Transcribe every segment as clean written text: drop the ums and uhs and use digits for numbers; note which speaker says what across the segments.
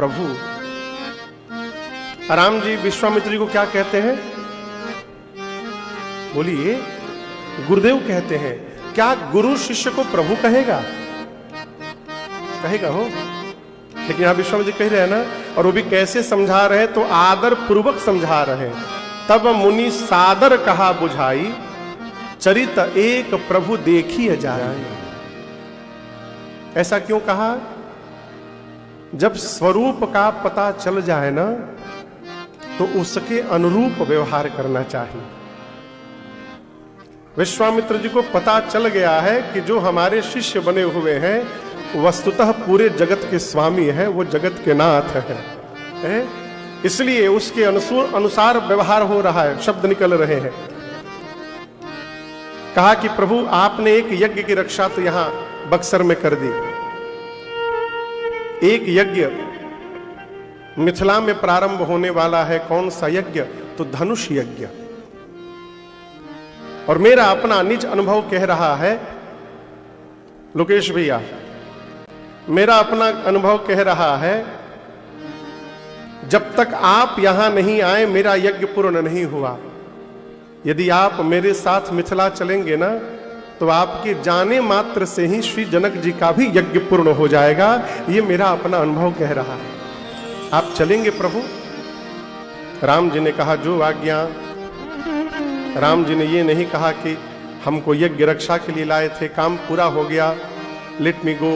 Speaker 1: प्रभु। राम जी विश्वामित्र जी को क्या कहते हैं? बोलिए। गुरुदेव कहते हैं। क्या गुरु शिष्य को प्रभु कहेगा? कहेगा हो। लेकिन यहां विश्वामित्र जी कह रहे हैं ना, और वो भी कैसे समझा रहे हैं, तो आदर पूर्वक समझा रहे हैं। तब मुनि सादर कहा बुझाई, चरित एक प्रभु देखिए जाए। ऐसा क्यों कहा? जब स्वरूप का पता चल जाए ना, तो उसके अनुरूप व्यवहार करना चाहिए। विश्वामित्र जी को पता चल गया है कि जो हमारे शिष्य बने हुए हैं वस्तुतः पूरे जगत के स्वामी हैं, वो जगत के नाथ हैं, इसलिए उसके अनुसार व्यवहार हो रहा है, शब्द निकल रहे हैं। कहा कि प्रभु आपने एक यज्ञ की रक्षा तो यहां बक्सर में कर दी। एक यज्ञ मिथिला में प्रारंभ होने वाला है। कौन सा यज्ञ? तो धनुष यज्ञ। और मेरा अपना निज अनुभव कह रहा है, लोकेश भैया, मेरा अपना अनुभव कह रहा है, जब तक आप यहां नहीं आए मेरा यज्ञ पूर्ण नहीं हुआ। यदि आप मेरे साथ मिथिला चलेंगे ना, तो आपके जाने मात्र से ही श्री जनक जी का भी यज्ञ पूर्ण हो जाएगा। ये मेरा अपना अनुभव कह रहा है। आप चलेंगे प्रभु? राम जी ने कहा जो आज्ञा। राम जी ने ये नहीं कहा कि हमको यज्ञ रक्षा के लिए लाए थे, काम पूरा हो गया, लेट मी गो,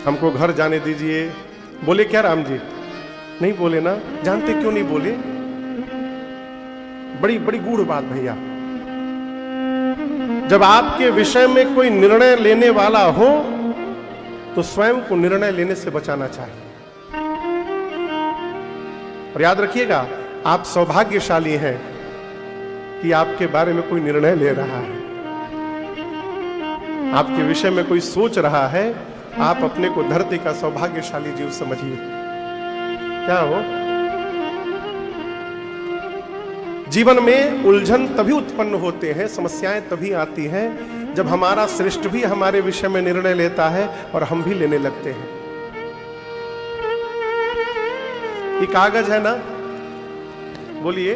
Speaker 1: हमको घर जाने दीजिए। बोले क्या राम जी? नहीं बोले ना। जानते क्यों नहीं बोले? बड़ी बड़ी गूढ़ बात भैया। जब आपके विषय में कोई निर्णय लेने वाला हो तो स्वयं को निर्णय लेने से बचाना चाहिए। और याद रखिएगा, आप सौभाग्यशाली हैं कि आपके बारे में कोई निर्णय ले रहा है, आपके विषय में कोई सोच रहा है। आप अपने को धरती का सौभाग्यशाली जीव समझिए। क्या हो? जीवन में उलझन तभी उत्पन्न होते हैं, समस्याएं तभी आती हैं जब हमारा श्रेष्ठ भी हमारे विषय में निर्णय लेता है और हम भी लेने लगते हैं। ये कागज है ना, बोलिए।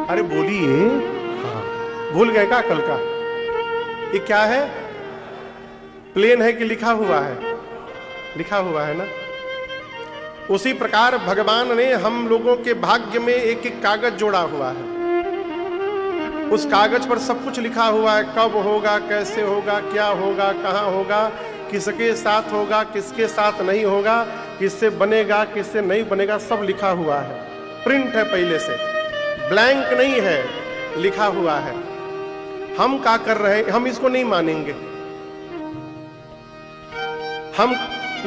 Speaker 1: अरे बोलिए। हाँ, भूल गए का कल का? ये क्या है? प्लेन है कि लिखा हुआ है? लिखा हुआ है ना। उसी प्रकार भगवान ने हम लोगों के भाग्य में एक एक कागज जोड़ा हुआ है। उस कागज पर सब कुछ लिखा हुआ है, कब होगा, कैसे होगा, क्या होगा, कहां होगा, किसके साथ होगा, किसके साथ नहीं होगा, किससे बनेगा, किससे नहीं बनेगा, सब लिखा हुआ है। प्रिंट है पहले से, ब्लैंक नहीं है, लिखा हुआ है। हम क्या कर रहे हैं? हम इसको नहीं मानेंगे। हम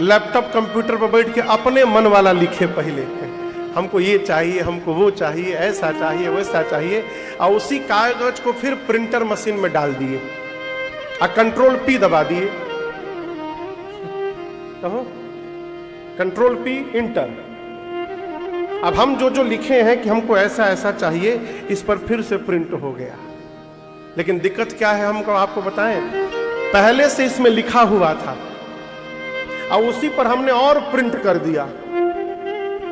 Speaker 1: लैपटॉप कंप्यूटर पर बैठ के अपने मन वाला लिखे पहले, हमको ये चाहिए, हमको वो चाहिए, ऐसा चाहिए, वैसा चाहिए, और उसी कागज को फिर प्रिंटर मशीन में डाल दिए और कंट्रोल पी दबा दिए। कहो कंट्रोल पी इंटर। अब हम जो जो लिखे हैं कि हमको ऐसा ऐसा चाहिए, इस पर फिर से प्रिंट हो गया। लेकिन दिक्कत क्या है, हमको आपको बताएं, पहले से इसमें लिखा हुआ था और उसी पर हमने और प्रिंट कर दिया,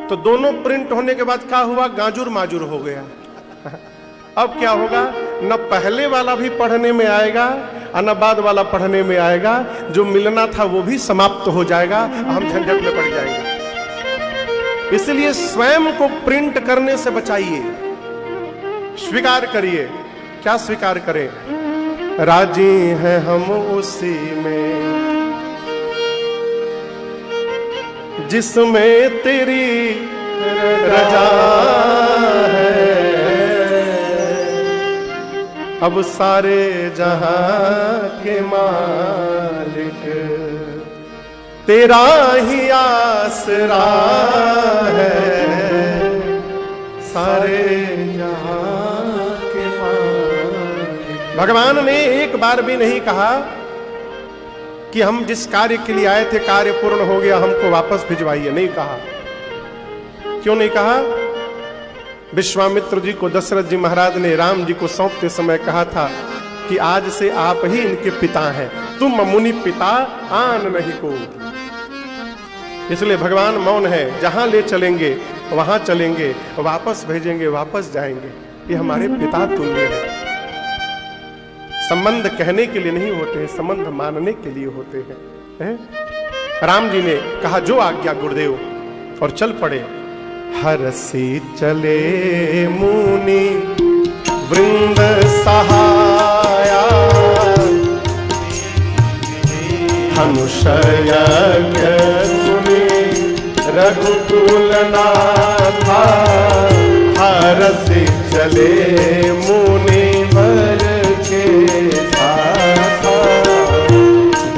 Speaker 1: तो दोनों प्रिंट होने के बाद क्या हुआ? गाजूर माजूर हो गया। अब क्या होगा? न पहले वाला भी पढ़ने में आएगा और न बाद वाला पढ़ने में आएगा। जो मिलना था वो भी समाप्त हो जाएगा, हम झंझट में पड़ जाएंगे। इसलिए स्वयं को प्रिंट करने से बचाइए, स्वीकार करिए। क्या स्वीकार करें? राजी हैं हम उसी में जिसमें तेरी रजा है, अब सारे जहां के मालिक तेरा ही आसरा है, सारे जहां के मालिक। भगवान ने एक बार भी नहीं कहा कि हम जिस कार्य के लिए आए थे कार्य पूर्ण हो गया, हमको वापस भिजवाइए, नहीं कहा। क्यों नहीं कहा? विश्वामित्र जी को दशरथ जी महाराज ने राम जी को सौंपते समय कहा था कि आज से आप ही इनके पिता हैं, तुम मुनि पिता आन नहीं को। इसलिए भगवान मौन है, जहां ले चलेंगे वहां चलेंगे, वापस भेजेंगे वापस जाएंगे। ये हमारे पिता तुल्य है। संबंध कहने के लिए नहीं होते हैं, संबंध मानने के लिए होते हैं। राम जी ने कहा जो आज्ञा गुरुदेव, और चल पड़े। हरसी चले मुनि वृंद सहाया, धनुषय सुनि रघुकुल नाथा। हरसी चले मुनि वर के साथा,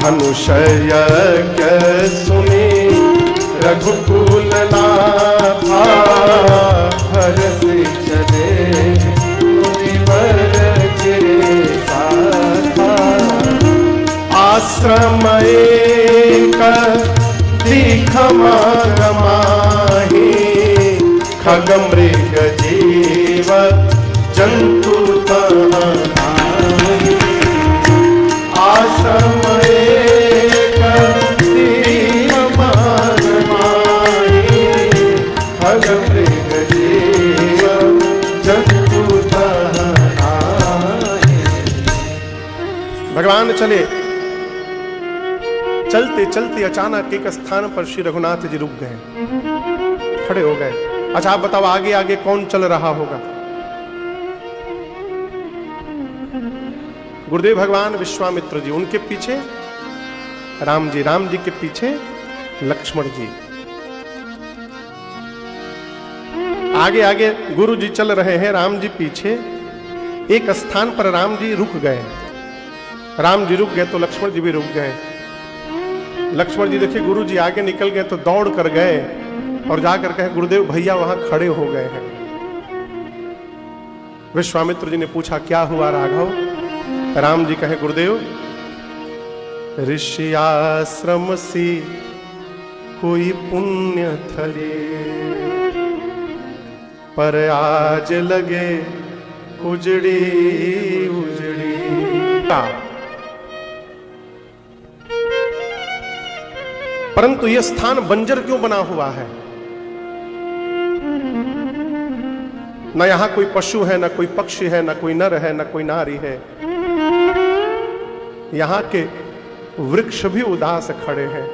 Speaker 1: धनुषय सुनि रघुकुल नाथा। हरसी चले मुनि वर के साथा, आश्रम एक दीख माही। खग मृग जीव जंतु तहाई, आश्रम एक दीख माही। खग मृग जीव जंतु तहाई। भगवान चले, चलते चलते अचानक एक स्थान पर श्री रघुनाथ जी रुक गए, खड़े हो गए। अच्छा आप बताओ आगे आगे कौन चल रहा होगा? गुरुदेव भगवान विश्वामित्र जी, उनके पीछे राम जी के पीछे लक्ष्मण जी। आगे आगे गुरु जी चल रहे हैं, राम जी पीछे। एक स्थान पर राम जी रुक गए, राम जी रुक गए तो लक्ष्मण जी भी रुक गए। लक्ष्मण जी देखे गुरु जी आगे निकल गए तो दौड़ कर गए और जाकर कहे गुरुदेव भैया वहां खड़े हो गए हैं। विश्वामित्र जी ने पूछा क्या हुआ राघव? राम जी कहे गुरुदेव ऋषि आश्रम सी कोई पुण्य थले, पर आज लगे उजड़ी उजड़ी। परंतु यह स्थान बंजर क्यों बना हुआ है? न यहां कोई पशु है, न कोई पक्षी है, न कोई नर है, न कोई नारी है। यहां के वृक्ष भी उदास खड़े हैं,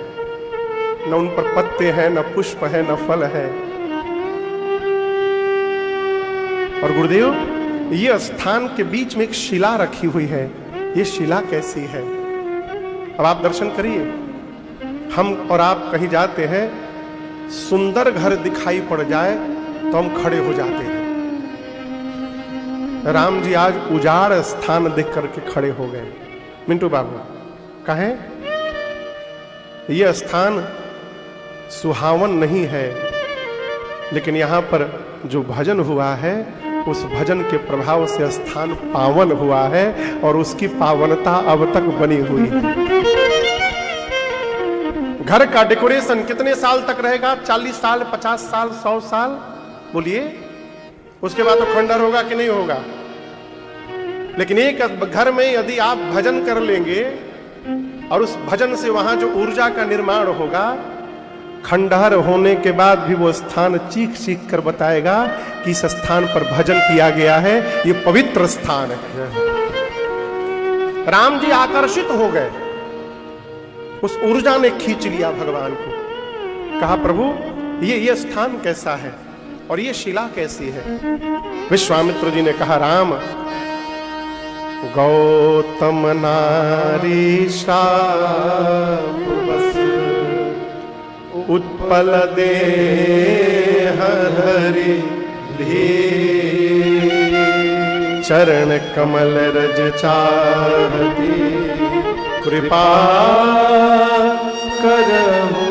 Speaker 1: न उन पर पत्ते हैं, न पुष्प है, न फल है। और गुरुदेव ये स्थान के बीच में एक शिला रखी हुई है, ये शिला कैसी है? अब आप दर्शन करिए। हम और आप कहीं जाते हैं, सुंदर घर दिखाई पड़ जाए तो हम खड़े हो जाते हैं। राम जी आज उजाड़ स्थान देख करके खड़े हो गए। मिंटू बाबू कहें यह स्थान सुहावन नहीं है, लेकिन यहां पर जो भजन हुआ है उस भजन के प्रभाव से स्थान पावन हुआ है और उसकी पावनता अब तक बनी हुई है। घर का डेकोरेशन कितने साल तक रहेगा? 40 साल, 50 साल, 100 साल? बोलिए। उसके बाद तो खंडर होगा कि नहीं होगा? लेकिन एक घर में यदि आप भजन कर लेंगे और उस भजन से वहां जो ऊर्जा का निर्माण होगा, खंडहर होने के बाद भी वो स्थान चीख चीख कर बताएगा कि इस स्थान पर भजन किया गया है, ये पवित्र स्थान है। राम जी आकर्षित हो गए, उस ऊर्जा ने खींच लिया भगवान को। कहा प्रभु ये स्थान कैसा है और ये शिला कैसी है? विश्वामित्र जी ने कहा राम, गौतम नारी शाप बस उत्पल दे हरि चरण कमल रज चाहती कृपा करहु।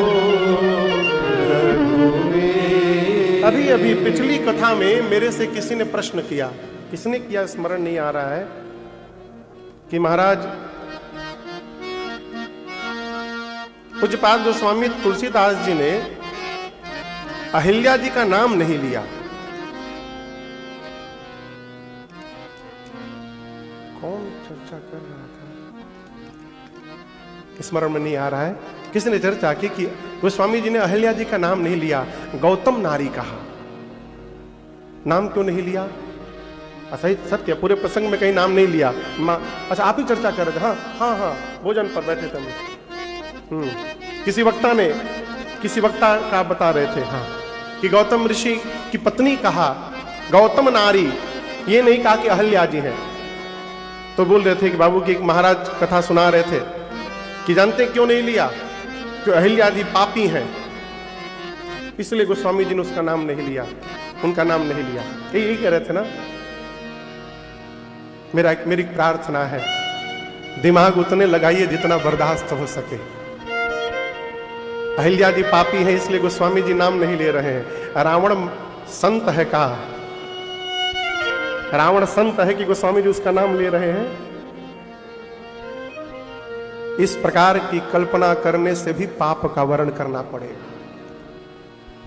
Speaker 1: अभी अभी पिछली कथा में मेरे से किसी ने प्रश्न किया, किसने किया स्मरण नहीं आ रहा है, कि महाराज पूज्यपाद गोस्वामी तुलसीदास जी ने अहिल्या जी का नाम नहीं लिया। कौन चर्चा कर रहा था, स्मरण में नहीं आ रहा है। किसने चर्चा की कि गोस्वामी जी ने अहिल्या जी का नाम नहीं लिया, गौतम नारी कहा। नाम क्यों नहीं लिया? सही सत्य, पूरे प्रसंग में कहीं नाम नहीं लिया। अच्छा, आप ही चर्चा कर रहे थे? हाँ हाँ हाँ, भोजन पर बैठे थे हम। किसी वक्ता का बता रहे थे, हाँ, कि गौतम ऋषि की पत्नी कहा गौतम नारी, ये नहीं कहा कि अहिल्या जी है। तो बोल रहे थे कि बाबू की एक महाराज कथा सुना रहे थे कि जानते क्यों नहीं लिया? कि अहिल्या जी पापी हैं, इसलिए गोस्वामी जी ने उसका नाम नहीं लिया, उनका नाम नहीं लिया। यही कह रहे थे ना। मेरी प्रार्थना है, दिमाग उतने लगाइए जितना बर्दाश्त हो सके। अहिल्या जी पापी है इसलिए गोस्वामी जी नाम नहीं ले रहे हैं। रावण संत है का? रावण संत है कि गोस्वामी जी उसका नाम ले रहे हैं? इस प्रकार की कल्पना करने से भी पाप का वर्ण करना पड़ेगा,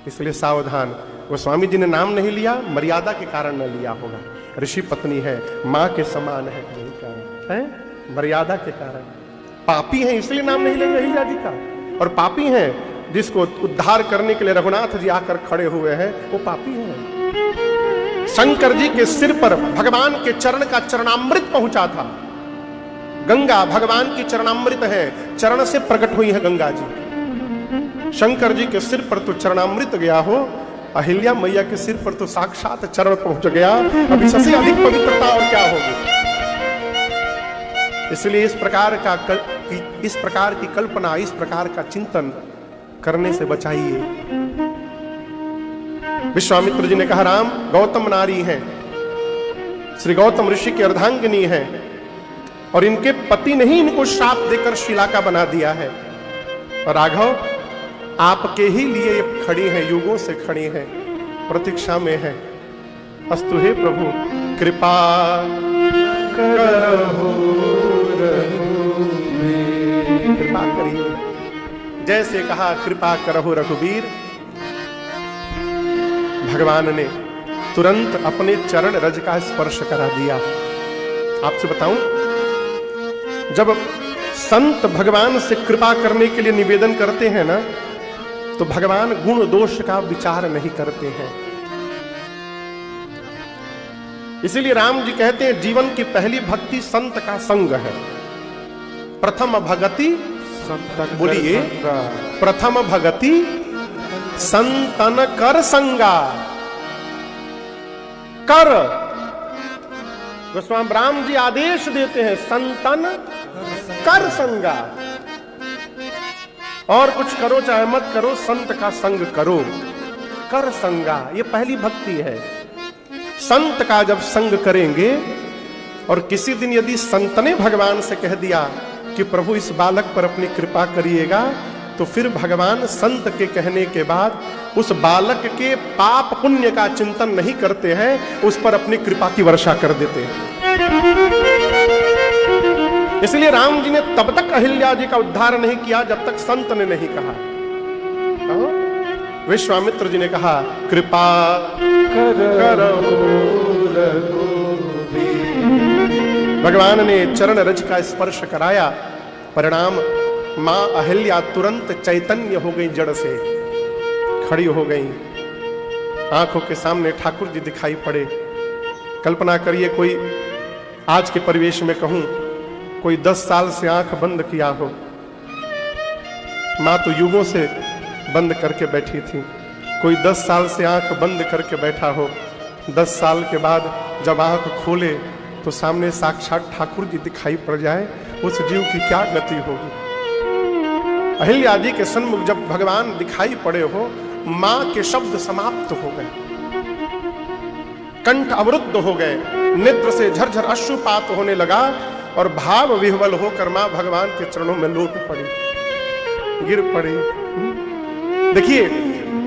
Speaker 1: इसलिए सावधान। गोस्वामी जी ने नाम नहीं लिया, मर्यादा के कारण न लिया होगा। ऋषि पत्नी है, मां के समान है, यही कारण है, मर्यादा के कारण। पापी है इसलिए नाम नहीं लेंगे अहिल्या जी का, और पापी हैं जिसको उद्धार करने के लिए रघुनाथ जी आकर खड़े हुए हैं, वो पापी हैं। शंकर जी के सिर पर भगवान के चरण का चरणामृत पहुंचा था। गंगा भगवान की चरणामृत है, चरण से प्रकट हुई है गंगा जी। शंकर जी के सिर पर तो चरणामृत गया हो, अहिल्या मैया के सिर पर तो साक्षात चरण पहुंच गया। अब इससे अधिक पवित्रता और क्या होगी? इसलिए इस प्रकार की कल्पना, इस प्रकार का चिंतन करने से बचाइए। विश्वामित्र जी ने कहा राम गौतम नारी हैं, श्री गौतम ऋषि की अर्धांगिनी है, और इनके पति ने ही इनको श्राप देकर शिला का बना दिया है। और राघव आपके ही लिए ये खड़ी है, युगों से खड़ी है, प्रतीक्षा में है। अस्तु हे प्रभु कृपा करहु रघुवीर, कृपा करिए। जैसे कहा कृपा करहु रघुवीर, भगवान ने तुरंत अपने चरण रज का स्पर्श करा दिया। आपसे बताऊं, जब संत भगवान से कृपा करने के लिए निवेदन करते हैं ना, तो भगवान गुण दोष का विचार नहीं करते हैं। इसीलिए राम जी कहते हैं जीवन की पहली भक्ति संत का संग है। प्रथम भगति संत, बोलिए प्रथम भगति संतन कर संगा। कर, गोस्वामी राम जी आदेश देते हैं संतन कर संगा। और कुछ करो चाहे मत करो, संत का संग करो। कर संगा, ये पहली भक्ति है। संत का जब संग करेंगे, और किसी दिन यदि संत ने भगवान से कह दिया कि प्रभु इस बालक पर अपनी कृपा करिएगा, तो फिर भगवान संत के कहने के बाद उस बालक के पाप पुण्य का चिंतन नहीं करते हैं, उस पर अपनी कृपा की वर्षा कर देते हैं। इसलिए राम जी ने तब तक अहिल्या जी का उद्धार नहीं किया जब तक संत ने नहीं कहा। विश्वामित्र जी ने कहा कृपा करहु रघुवीर। भगवान ने चरण रज का स्पर्श कराया, परिणाम मां अहिल्या तुरंत चैतन्य हो गई, जड़ से खड़ी हो गई। आंखों के सामने ठाकुर जी दिखाई पड़े। कल्पना करिए, कोई आज के परिवेश में कहूं, कोई 10 साल से आंख बंद किया हो, मां तो युगों से बंद करके बैठी थी, कोई 10 साल से आंख बंद करके बैठा हो, 10 साल के बाद जब आंख खोले तो सामने साक्षात ठाकुर जी दिखाई पड़ जाए, उस जीव की क्या गति होगी? अहिल्या जी के सन्मुख जब भगवान दिखाई पड़े हो, मां के शब्द समाप्त हो गए, कंठ अवरुद्ध हो गए, नेत्र से झरझर अश्रुपात होने लगा, और भाव विह्वल होकर मां भगवान के चरणों में लौट पड़ी, गिर पड़ी। देखिए,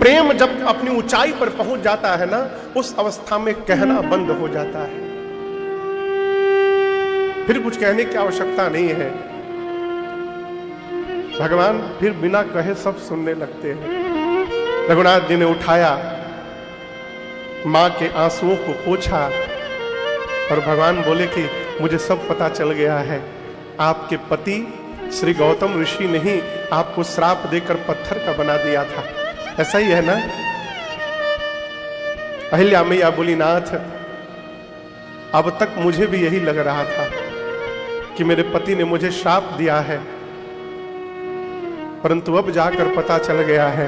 Speaker 1: प्रेम जब अपनी ऊंचाई पर पहुंच जाता है ना, उस अवस्था में कहना बंद हो जाता है, फिर कुछ कहने की आवश्यकता नहीं है। भगवान फिर बिना कहे सब सुनने लगते हैं। रघुनाथ जी ने उठाया, मां के आंसुओं को पोंछा, और भगवान बोले कि मुझे सब पता चल गया है, आपके पति श्री गौतम ऋषि ने ही आपको श्राप देकर पत्थर का बना दिया था, ऐसा ही है ना। अहिल्या मैया बोली, नाथ अब तक मुझे भी यही लग रहा था कि मेरे पति ने मुझे श्राप दिया है, परंतु अब जाकर पता चल गया है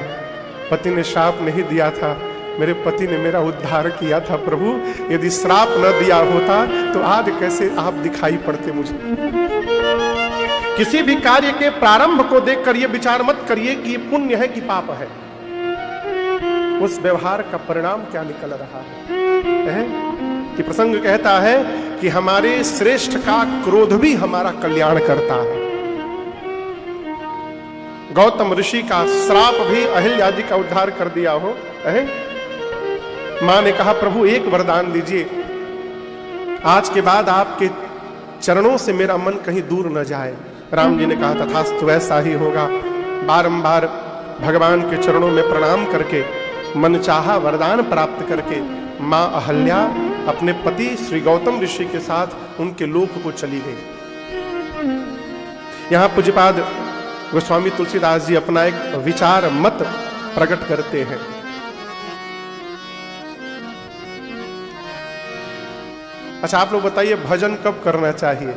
Speaker 1: पति ने श्राप नहीं दिया था, मेरे पति ने मेरा उद्धार किया था। प्रभु यदि श्राप न दिया होता तो आज कैसे आप दिखाई पड़ते मुझे। किसी भी कार्य के प्रारंभ को देखकर यह विचार मत करिए कि ये पुण्य है कि पाप है, उस व्यवहार का परिणाम क्या निकल रहा है। कि प्रसंग कहता है कि हमारे श्रेष्ठ का क्रोध भी हमारा कल्याण करता है। गौतम ऋषि का श्राप भी अहिल्या जी का उद्धार कर दिया हो। मां ने कहा, प्रभु एक वरदान दीजिए, आज के बाद आपके चरणों से मेरा मन कहीं दूर न जाए। राम जी ने कहा, तथास्तु ऐसा ही होगा। बारंबार भगवान के चरणों में प्रणाम करके मनचाहा वरदान प्राप्त करके मां अहल्या अपने पति श्री गौतम ऋषि के साथ उनके लोक को चली गई। यहां पूज्यपाद गोस्वामी तुलसीदास जी अपना एक विचार मत प्रकट करते हैं। अच्छा, आप लोग बताइए भजन कब करना चाहिए?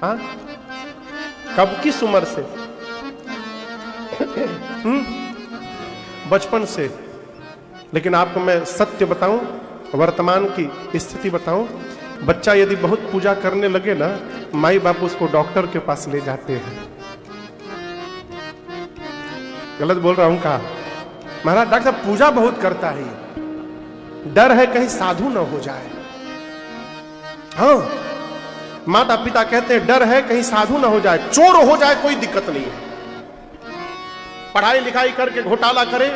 Speaker 1: हाँ, कब, किस उम्र से? बचपन से। लेकिन आपको मैं सत्य बताऊं, वर्तमान की स्थिति बताऊं, बच्चा यदि बहुत पूजा करने लगे ना, माई बाप उसको डॉक्टर के पास ले जाते हैं। गलत बोल रहा हूं कहा? महाराज डॉक्टर साहब पूजा बहुत करता है, डर है कहीं साधु ना हो जाए। हाँ, माता पिता कहते हैं डर है कहीं साधु ना हो जाए, चोर हो जाए कोई दिक्कत नहीं है, पढ़ाई लिखाई करके घोटाला करे,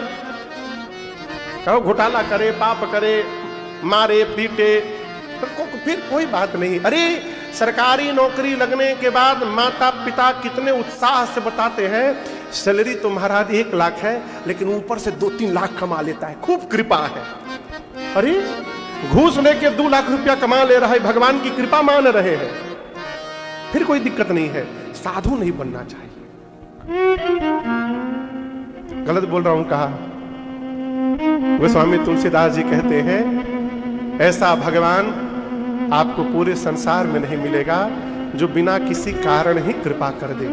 Speaker 1: कहो घोटाला करे, पाप करे, मारे पीटे, फिर कोई बात नहीं। अरे सरकारी नौकरी लगने के बाद माता पिता कितने उत्साह से बताते हैं, सैलरी तो महाराज 1 लाख है, लेकिन ऊपर से 2-3 लाख कमा लेता है, खूब कृपा है। अरे घूस लेके 2 लाख रुपया कमा ले रहा है, भगवान की कृपा मान रहे हैं, फिर कोई दिक्कत नहीं है। साधु नहीं बनना चाहिए। गलत बोल रहा हूं कहा? गोस्वामी तुलसीदास जी कहते हैं, ऐसा भगवान आपको पूरे संसार में नहीं मिलेगा जो बिना किसी कारण ही कृपा कर दे।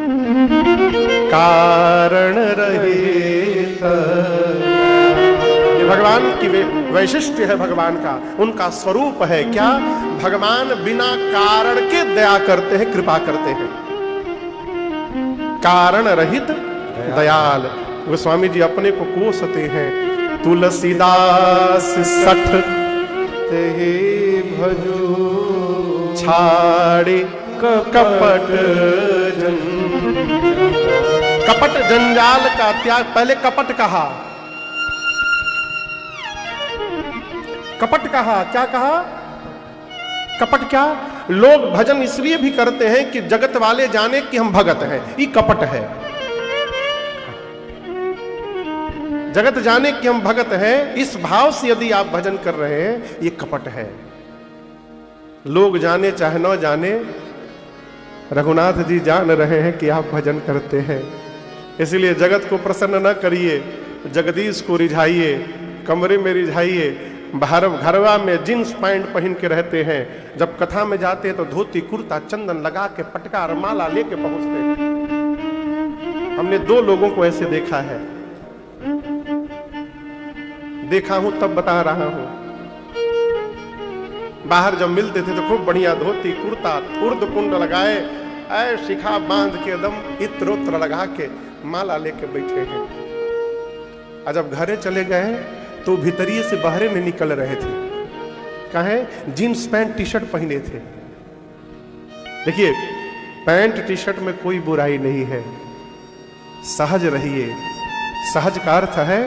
Speaker 1: कारण रहित, ये भगवान की वैशिष्ट्य है, भगवान का उनका स्वरूप है। क्या? भगवान बिना कारण के दया करते हैं, कृपा करते हैं। कारण रहित दयाल। गोस्वामी जी अपने को कोसते हैं, तुलसीदास सठ ते भजो छाड़े कपट कपट जंजाल का त्याग। पहले कपट कहा, कपट कहा, क्या कहा? कपट क्या? लोग भजन इसलिए भी करते हैं कि जगत वाले जाने कि हम भगत हैं, ये कपट है। जगत जाने कि हम भगत हैं, इस भाव से यदि आप भजन कर रहे हैं, ये कपट है। लोग जाने चाहे न जाने, रघुनाथ जी जान रहे हैं कि आप भजन करते हैं। इसलिए जगत को प्रसन्न न करिए, जगदीश को रिझाइए, कमरे में रिझाइए। बाहर घरवा में जींस पैंट पहन के रहते हैं, जब कथा में जाते हैं तो धोती कुर्ता चंदन लगा के पटका और माला लेके पहुंचते हैं। हमने 2 लोगों को ऐसे देखा है, देखा हूं तब बता रहा हूं। बाहर जब मिलते थे तो खूब बढ़िया धोती कुर्ता उर्द कुंड लगाए, ऐ शिखा बांध के एकदम इत्र उत्र लगा के माला लेके बैठे हैं। और जब घरे चले गए तो भीतरिए से बाहर नहीं निकल रहे थे। कहे जींस पैंट टी शर्ट पहने थे। देखिए, पैंट टी शर्ट में कोई बुराई नहीं है, सहज रहिए। सहज का अर्थ है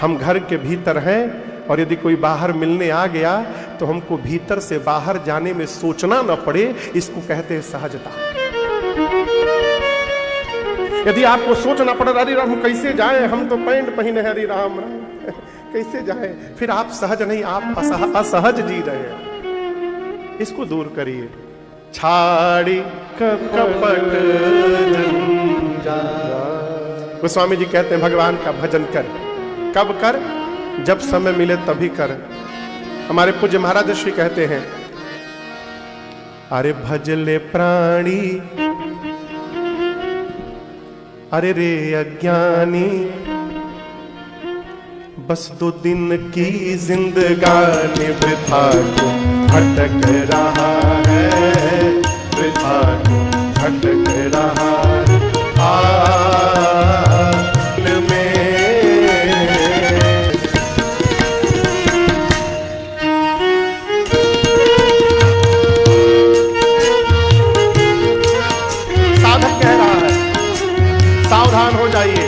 Speaker 1: हम घर के भीतर हैं, और यदि कोई बाहर मिलने आ गया तो हमको भीतर से बाहर जाने में सोचना न पड़े, इसको कहते हैं सहजता। यदि आपको सोचना पड़े, अरे राम कैसे जाएं, हम तो पैंट पहने हैं, अरे राम कैसे जाएं, फिर आप सहज नहीं, आप असहज जी रहे हैं। इसको दूर करिए। छाड़ी कपट जंजाल। गोस्वामी जी कहते हैं भगवान का भजन कर। कब कर? जब समय मिले तभी कर। हमारे पूज्य महाराज श्री कहते हैं, अरे भजले प्राणी अरे रे अज्ञानी, बस 2 दिन की जिंदगानी वृथा क्यों भटक रहा है, वृथा क्यों भटक रहा में। साधक कह रहा है, सावधान हो जाइए।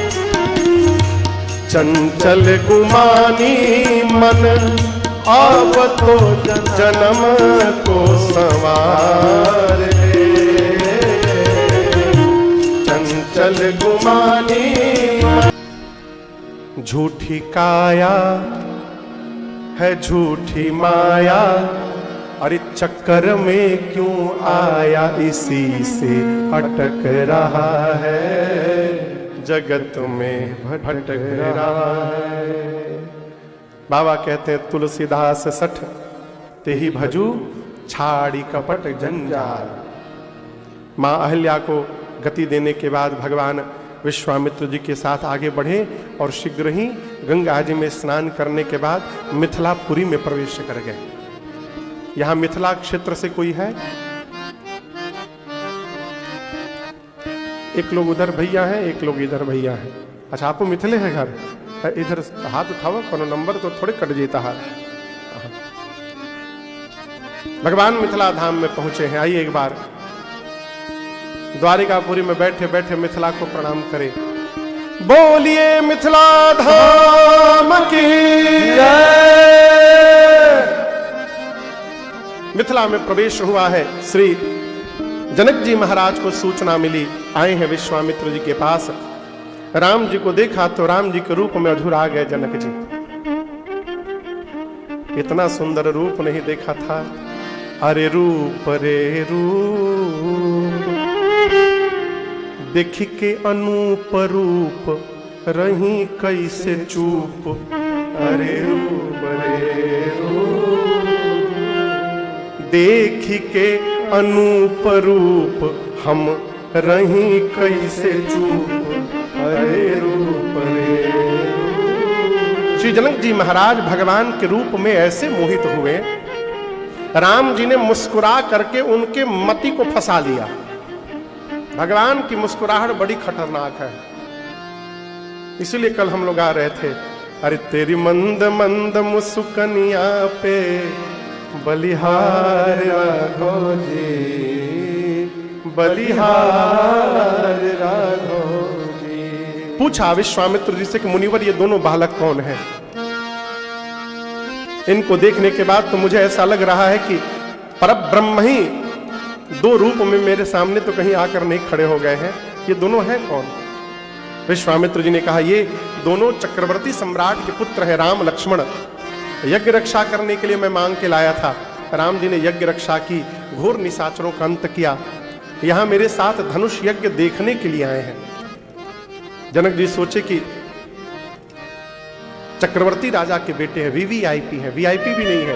Speaker 1: चंचल गुमानी मन अब तो जन्म को संवार ले। चंचल गुमानी झूठी काया है झूठी माया, अरे चक्कर में क्यों आया इसी से अटक रहा है, जगत में भटक रहा है। बाबा कहते हैं तुलसीदास सठ ते ही भजू छाड़ी कपट जंजाल। मां अहल्या को गति देने के बाद भगवान विश्वामित्र जी के साथ आगे बढ़े और शीघ्र ही गंगा जी में स्नान करने के बाद मिथिलापुरी में प्रवेश कर गए। यहां मिथिला क्षेत्र से कोई है? एक लोग उधर भैया हैं, एक लोग इधर भैया हैं। अच्छा, आपको मिथिले है घर? इधर हाथ उठाओ, कोनो नंबर तो थोड़े कट जाता हाथ। भगवान मिथिला धाम में पहुंचे हैं। आइए एक बार द्वारिकापुरी में बैठे बैठे मिथिला को प्रणाम करें। बोलिए मिथिला धाम की जय। मिथिला में प्रवेश हुआ है। श्री जनक जी महाराज को सूचना मिली, आए हैं विश्वामित्र जी के पास। राम जी को देखा तो राम जी के रूप में अधूरा गए जनक जी। इतना सुंदर रूप नहीं देखा था। अरे रूप रे रूप, देखी के अनूप रूप रही कैसे चूप। अरे रूप रे रूप, देखी के अनूप रूप हम रही कैसे चूप। अरे रूप रे। श्री जनक जी महाराज भगवान के रूप में ऐसे मोहित हुए, राम जी ने मुस्कुरा करके उनके मति को फंसा लिया। भगवान की मुस्कुराहट बड़ी खतरनाक है, इसीलिए कल हम लोग आ रहे थे। अरे तेरी मंद मंद मुस्कनिया पे बलिहार राघव जी, बलिहार राघव जी। पूछा विश्वामित्र जी से कि मुनिवर ये दोनों बालक कौन हैं? इनको देखने के बाद तो मुझे ऐसा लग रहा है कि परब्रह्म ही 2 रूप में मेरे सामने तो कहीं आकर नहीं खड़े हो गए हैं। ये दोनों हैं कौन? विश्वामित्र जी ने कहा ये दोनों चक्रवर्ती सम्राट के पुत्र हैं, राम लक्ष्मण। यज्ञ रक्षा करने के लिए मैं मांग के लाया था। राम जी ने यज्ञ रक्षा की, घोर निशाचरों का अंत किया। यहां मेरे साथ धनुष यज्ञ देखने के लिए आए हैं। जनक जी सोचे कि चक्रवर्ती राजा के बेटे हैं, वीवीआईपी है। वीआईपी भी नहीं है,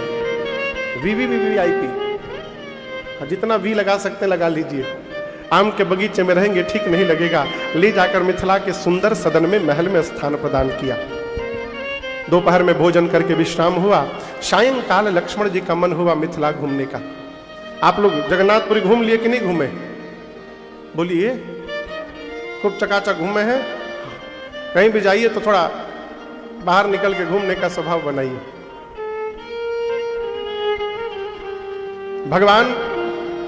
Speaker 1: वीवीआईपी। जितना वी लगा सकते लगा लीजिए। आम के बगीचे में रहेंगे ठीक नहीं लगेगा। ले जाकर मिथिला के सुंदर सदन में महल में स्थान प्रदान किया। दोपहर में भोजन करके विश्राम हुआ। सायंकाल लक्ष्मण जी का मन हुआ मिथिला घूमने का। आप लोग जगन्नाथपुरी घूम लिए कि नहीं घूमे? बोलिए, खूब चकाचक घूमे हैं? कहीं भी जाइए तो थोड़ा बाहर निकल के घूमने का स्वभाव बनाइए। भगवान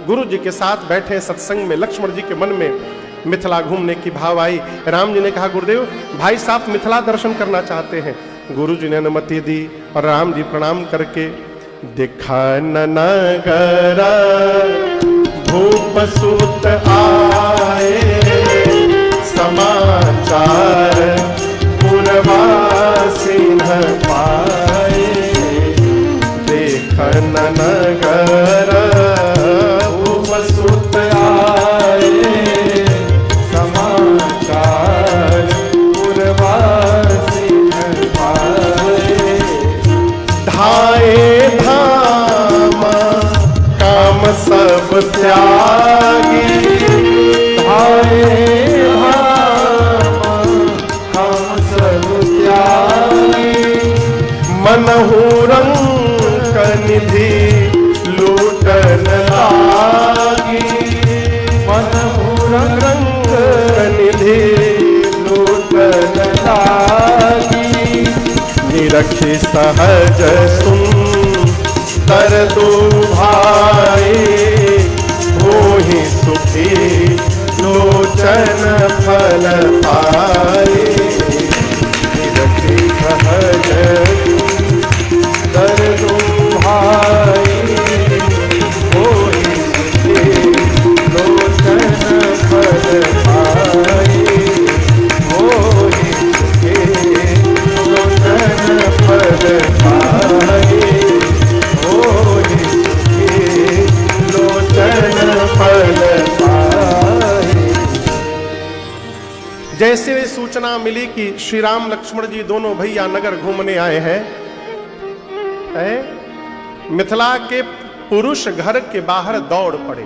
Speaker 1: गुरु जी के साथ बैठे सत्संग में लक्ष्मण जी के मन में मिथिला घूमने की भाव आई। राम जी ने कहा गुरुदेव भाई साहब मिथिला दर्शन करना चाहते हैं। गुरु जी ने अनुमति दी और राम जी प्रणाम करके देखा नगर भूप सुत आए, समाचार पुरवासी न पाए। देखा नगर भूप मनहु रंग निधि लूटन लागी,
Speaker 2: मनहु
Speaker 1: रंग निधि लूटन लागी। निरखी सहज सुंदर दो भाई, मोहि सुखी लोचन फल पाए। निरखी सहज सुंदर दो भाई, मोहि सुखी लोचन फल पाए। मोहि सुखी लोचन फल पाए। मोहि सुखी लोचन फल पाए। जैसे सूचना मिली कि श्री राम लक्ष्मण जी दोनों भैया नगर घूमने आए हैं, मिथिला के पुरुष घर के बाहर दौड़ पड़े।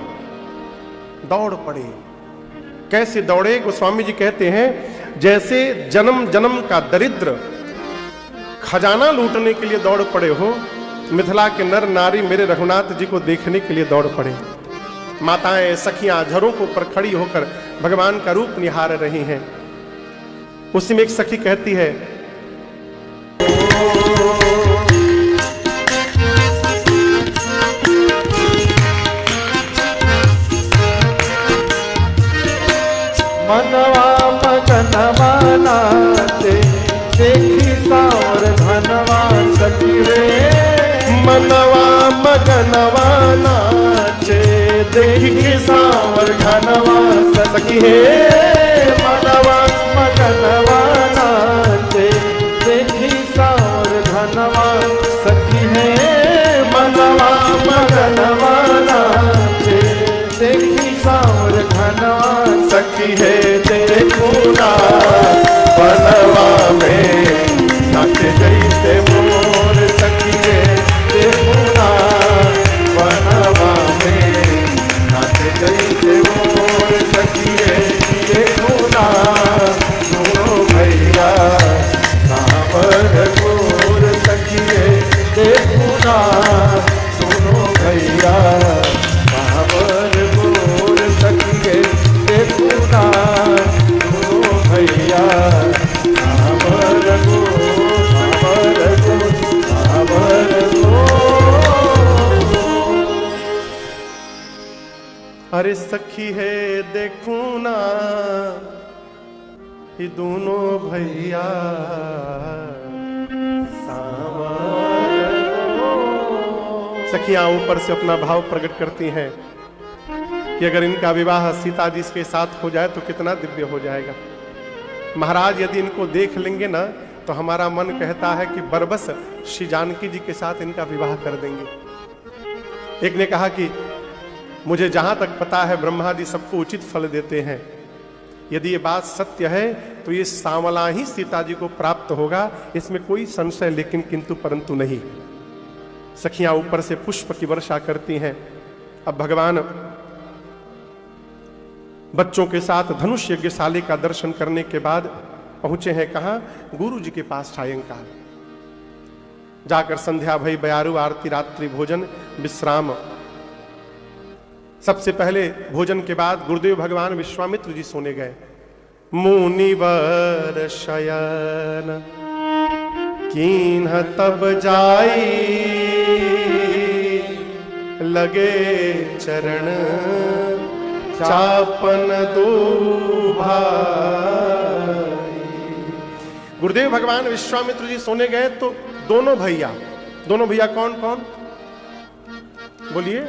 Speaker 1: दौड़ पड़े कैसे दौड़े? गोस्वामी जी कहते हैं जैसे जन्म जन्म का दरिद्र खजाना लूटने के लिए दौड़ पड़े हो, मिथिला के नर नारी मेरे रघुनाथ जी को देखने के लिए दौड़ पड़े। माताएं सखियां झरों के ऊपर खड़ी होकर भगवान का रूप निहार रही हैं। उसी में एक सखी कहती है,
Speaker 2: मनवा मगनवा नाचे, देखी सावर धनवा सखी रे।
Speaker 1: मनवा मगनवा नाचे, देखी सावर घनवा सखी है।
Speaker 2: मनवा मगनवा नाचे, देखी सावर धनवा सखी है।
Speaker 1: मनवा
Speaker 2: मगनवा नाचे, देखी सावर धनवा
Speaker 1: सखी है। देखो ना बनवा में नाच जैसे मोर सखी है। देखो ना बनवा में नाच जैसे मोर सखी है। देखो ना दोनों भैया सावर गोर सखी है। देखो ना दोनों भैया सावर गोर सखी है। देखो ना दोनों भैया सावर गोर, सावर गोर, सावर गोर। अरे सखी है देखो ना ये दोनों भैया सावर गोर। सखियां ऊपर से अपना भाव प्रकट करती हैं कि अगर इनका विवाह सीता जी के साथ हो जाए तो कितना दिव्य हो जाएगा। महाराज यदि इनको देख लेंगे ना तो हमारा मन कहता है कि बरबस श्री जानकी जी के साथ इनका विवाह कर देंगे। एक ने कहा कि मुझे जहां तक पता है ब्रह्मा जी सबको उचित फल देते हैं, यदि ये बात सत्य है तो ये सांवला ही सीता जी को प्राप्त होगा, इसमें कोई संशय लेकिन किंतु परंतु नहीं। सखियां ऊपर से पुष्प की वर्षा करती हैं। अब भगवान बच्चों के साथ धनुष यज्ञशाला का दर्शन करने के बाद पहुंचे हैं कहां? गुरु जी के पास सायंकाल जाकर संध्या भई, बयारू आरती, रात्रि भोजन, विश्राम। सबसे पहले भोजन के बाद गुरुदेव भगवान विश्वामित्र जी सोने गए। मुनिवर शयन कीन्ह तब जाई, लगे चरण चापन दो भाई। गुरुदेव भगवान विश्वामित्र जी सोने गए तो दोनों भैया कौन कौन बोलिए?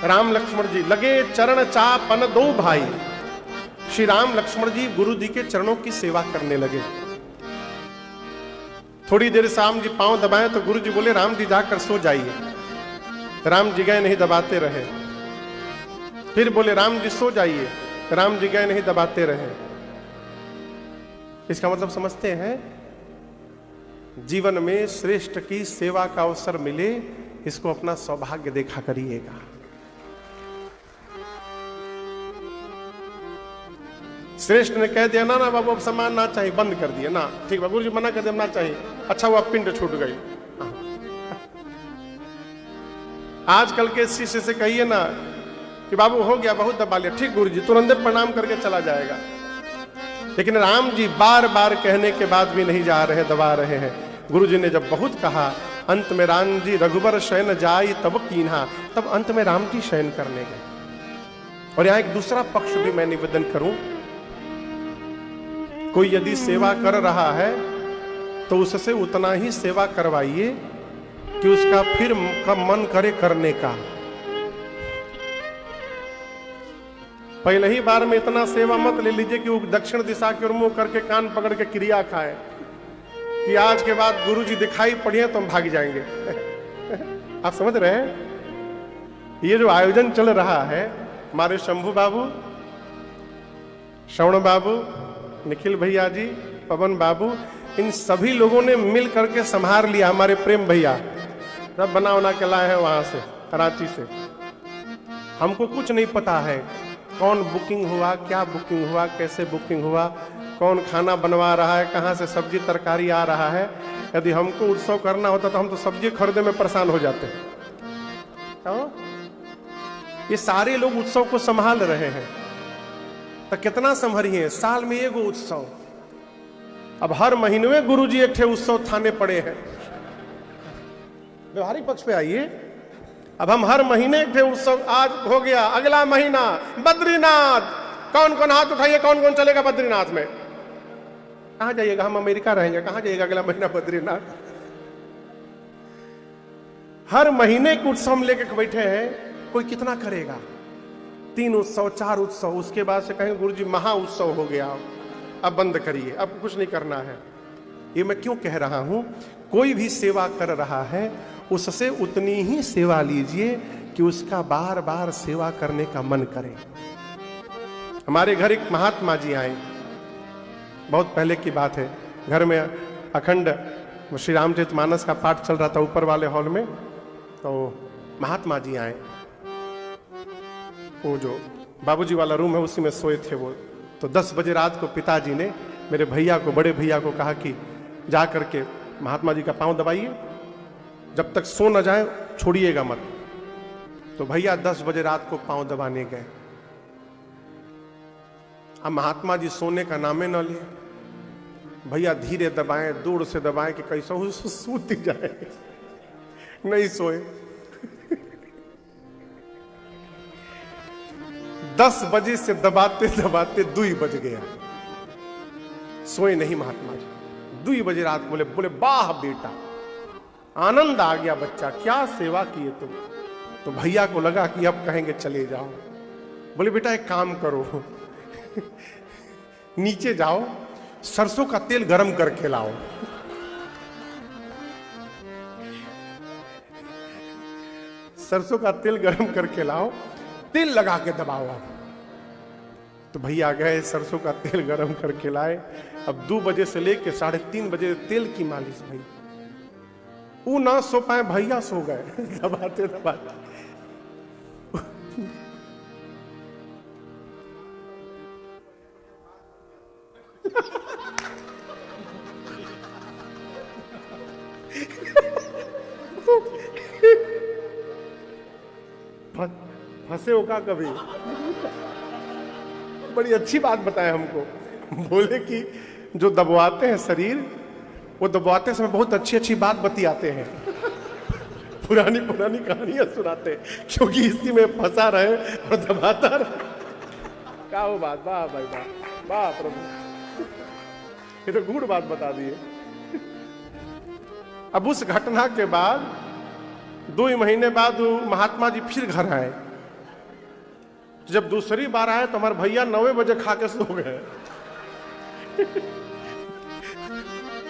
Speaker 1: राम लक्ष्मण जी लगे चरण चापन दो भाई। श्री राम लक्ष्मण जी गुरु जी के चरणों की सेवा करने लगे। थोड़ी देर राम जी पांव दबाए तो गुरु जी बोले राम जी जाकर सो जाइए। राम जी गए नहीं, दबाते रहे। फिर बोले राम जी सो जाइए। राम जी गए नहीं, दबाते रहे। इसका मतलब समझते हैं, जीवन में श्रेष्ठ की सेवा का अवसर मिले, इसको अपना सौभाग्य देखा करिएगा। श्रेष्ठ ने कह दिया ना ना बाबू अब सामान ना चाहिए, बंद कर दिया ना, ठीक है गुरु जी मना कर दिया ना चाहिए, अच्छा हुआ पिंड छूट गई। आजकल के शिष्य से कहिए ना कि बाबू हो गया बहुत दबा लिया, ठीक गुरु जी तुरंत प्रणाम करके चला जाएगा। लेकिन राम जी बार बार कहने के बाद भी नहीं जा रहे, दबा रहे हैं। गुरु जी ने जब बहुत कहा, अंत में राम जी रघुबर शयन जाई तब कीन्हा, तब अंत में राम जी शयन करने गए। और यहां एक दूसरा पक्ष भी मैं निवेदन करूं, कोई यदि सेवा कर रहा है तो उससे उतना ही सेवा करवाइए कि उसका फिर मन करे करने का। पहले ही बार में इतना सेवा मत ले लीजिए कि वो दक्षिण दिशा की ओर मुंह करके कान पकड़ के क्रिया खाए कि आज के बाद गुरु जी दिखाई पड़िए तो हम भाग जाएंगे। आप समझ रहे हैं? ये जो आयोजन चल रहा है, हमारे शंभू बाबू, श्रवण बाबू, निखिल भैया जी, पवन बाबू, इन सभी लोगों ने मिल करके संभाल लिया। हमारे प्रेम भैया सब बना बना के लाए हैं वहां से, कराची से। हमको कुछ नहीं पता है कौन बुकिंग हुआ, क्या बुकिंग हुआ, कैसे बुकिंग हुआ, कौन खाना बनवा रहा है, कहाँ से सब्जी तरकारी आ रहा है। यदि हमको उत्सव करना होता तो हम तो सब्जी खरीदने में परेशान हो जाते हैं। तो ये सारे लोग उत्सव को संभाल रहे हैं, तो कितना संभरिए, साल में एगो उत्सव। अब हर महीने में गुरु जी एक उत्सव थाने पड़े हैं। व्यवहारिक पक्ष पे आइए, अब हम हर महीने एक उत्सव, आज हो गया, अगला महीना बद्रीनाथ। कौन कौन हाथ उठाइए, कौन कौन चलेगा बद्रीनाथ में? कहां जाइएगा? हम अमेरिका रहेंगे, कहां जाइएगा अगला महीना बद्रीनाथ? हर महीने के उत्सव हम लेके बैठे हैं, कोई कितना करेगा? 3 उत्सव 4 उत्सव, उसके बाद से कहेंगे गुरु जी महा उत्सव हो गया, अब बंद करिए, अब कुछ नहीं करना है। ये मैं क्यों कह रहा हूं? कोई भी सेवा कर रहा है उससे उतनी ही सेवा लीजिए कि उसका बार बार सेवा करने का मन करे। हमारे घर एक महात्मा जी आए, बहुत पहले की बात है। घर में अखंड श्री रामचरितमानस का पाठ चल रहा था ऊपर वाले हॉल में, तो महात्मा जी आए। वो जो बाबूजी वाला रूम है उसी में सोए थे वो। तो 10 बजे रात को पिताजी ने मेरे भैया को, बड़े भैया को कहा कि जा करके महात्मा जी का पांव दबाइए, जब तक सो न जाए छोड़िएगा मत। तो भैया 10 बजे रात को पांव दबाने गए। अब महात्मा जी सोने का नामे न लिए। भैया धीरे दबाएं, दूर से दबाएं कि कैसा सूत जाए, नहीं सोए। 10 बजे से दबाते दबाते 2 बज गया, सोए नहीं महात्मा जी। 2 बजे रात बोले वाह बेटा, आनंद आ गया बच्चा, क्या सेवा किए तुम। तो भैया को लगा कि अब कहेंगे चले जाओ। बोले बेटा एक काम करो, नीचे जाओ, सरसों का तेल गरम करके लाओ। सरसों का तेल गरम करके लाओ, तेल लगा के दबाओ आप। तो भैया गए, सरसों का तेल गरम करके लाए। अब 2 बजे से लेके 3:30 बजे तेल की मालिश भाई। वो ना सो पाए, भैया सो गए दबाते दबाते। फंसे हो का कभी? बड़ी अच्छी बात बताए हमको। बोले कि जो दबवाते हैं शरीर, वो दबवाते समय बहुत अच्छी अच्छी बात बतियाते हैं, पुरानी पुरानी कहानियां सुनाते हैं, क्योंकि इसी में फंसा रहे और दबाता रहे। क्या वो बात? वाह भाई वाह, वाह प्रभु, ये तो गुड़ बात बता दिए। अब उस घटना के बाद 2 महीने बाद महात्मा जी फिर घर आए। जब दूसरी बार आए तो हमारे भैया 9 बजे खा के सो गए।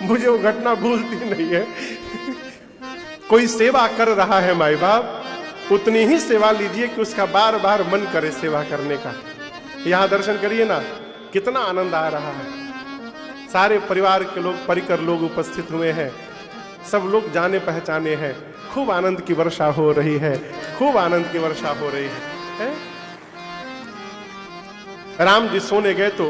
Speaker 1: मुझे वो घटना भूलती नहीं है। कोई सेवा कर रहा है माई बाप, उतनी ही सेवा लीजिए कि उसका बार बार मन करे सेवा करने का। यहां दर्शन करिए ना, कितना आनंद आ रहा है। सारे परिवार के लोग, परिकर लोग उपस्थित हुए हैं, सब लोग जाने पहचाने हैं। खूब आनंद की वर्षा हो रही है, खूब आनंद की वर्षा हो रही है? राम जी सोने गए तो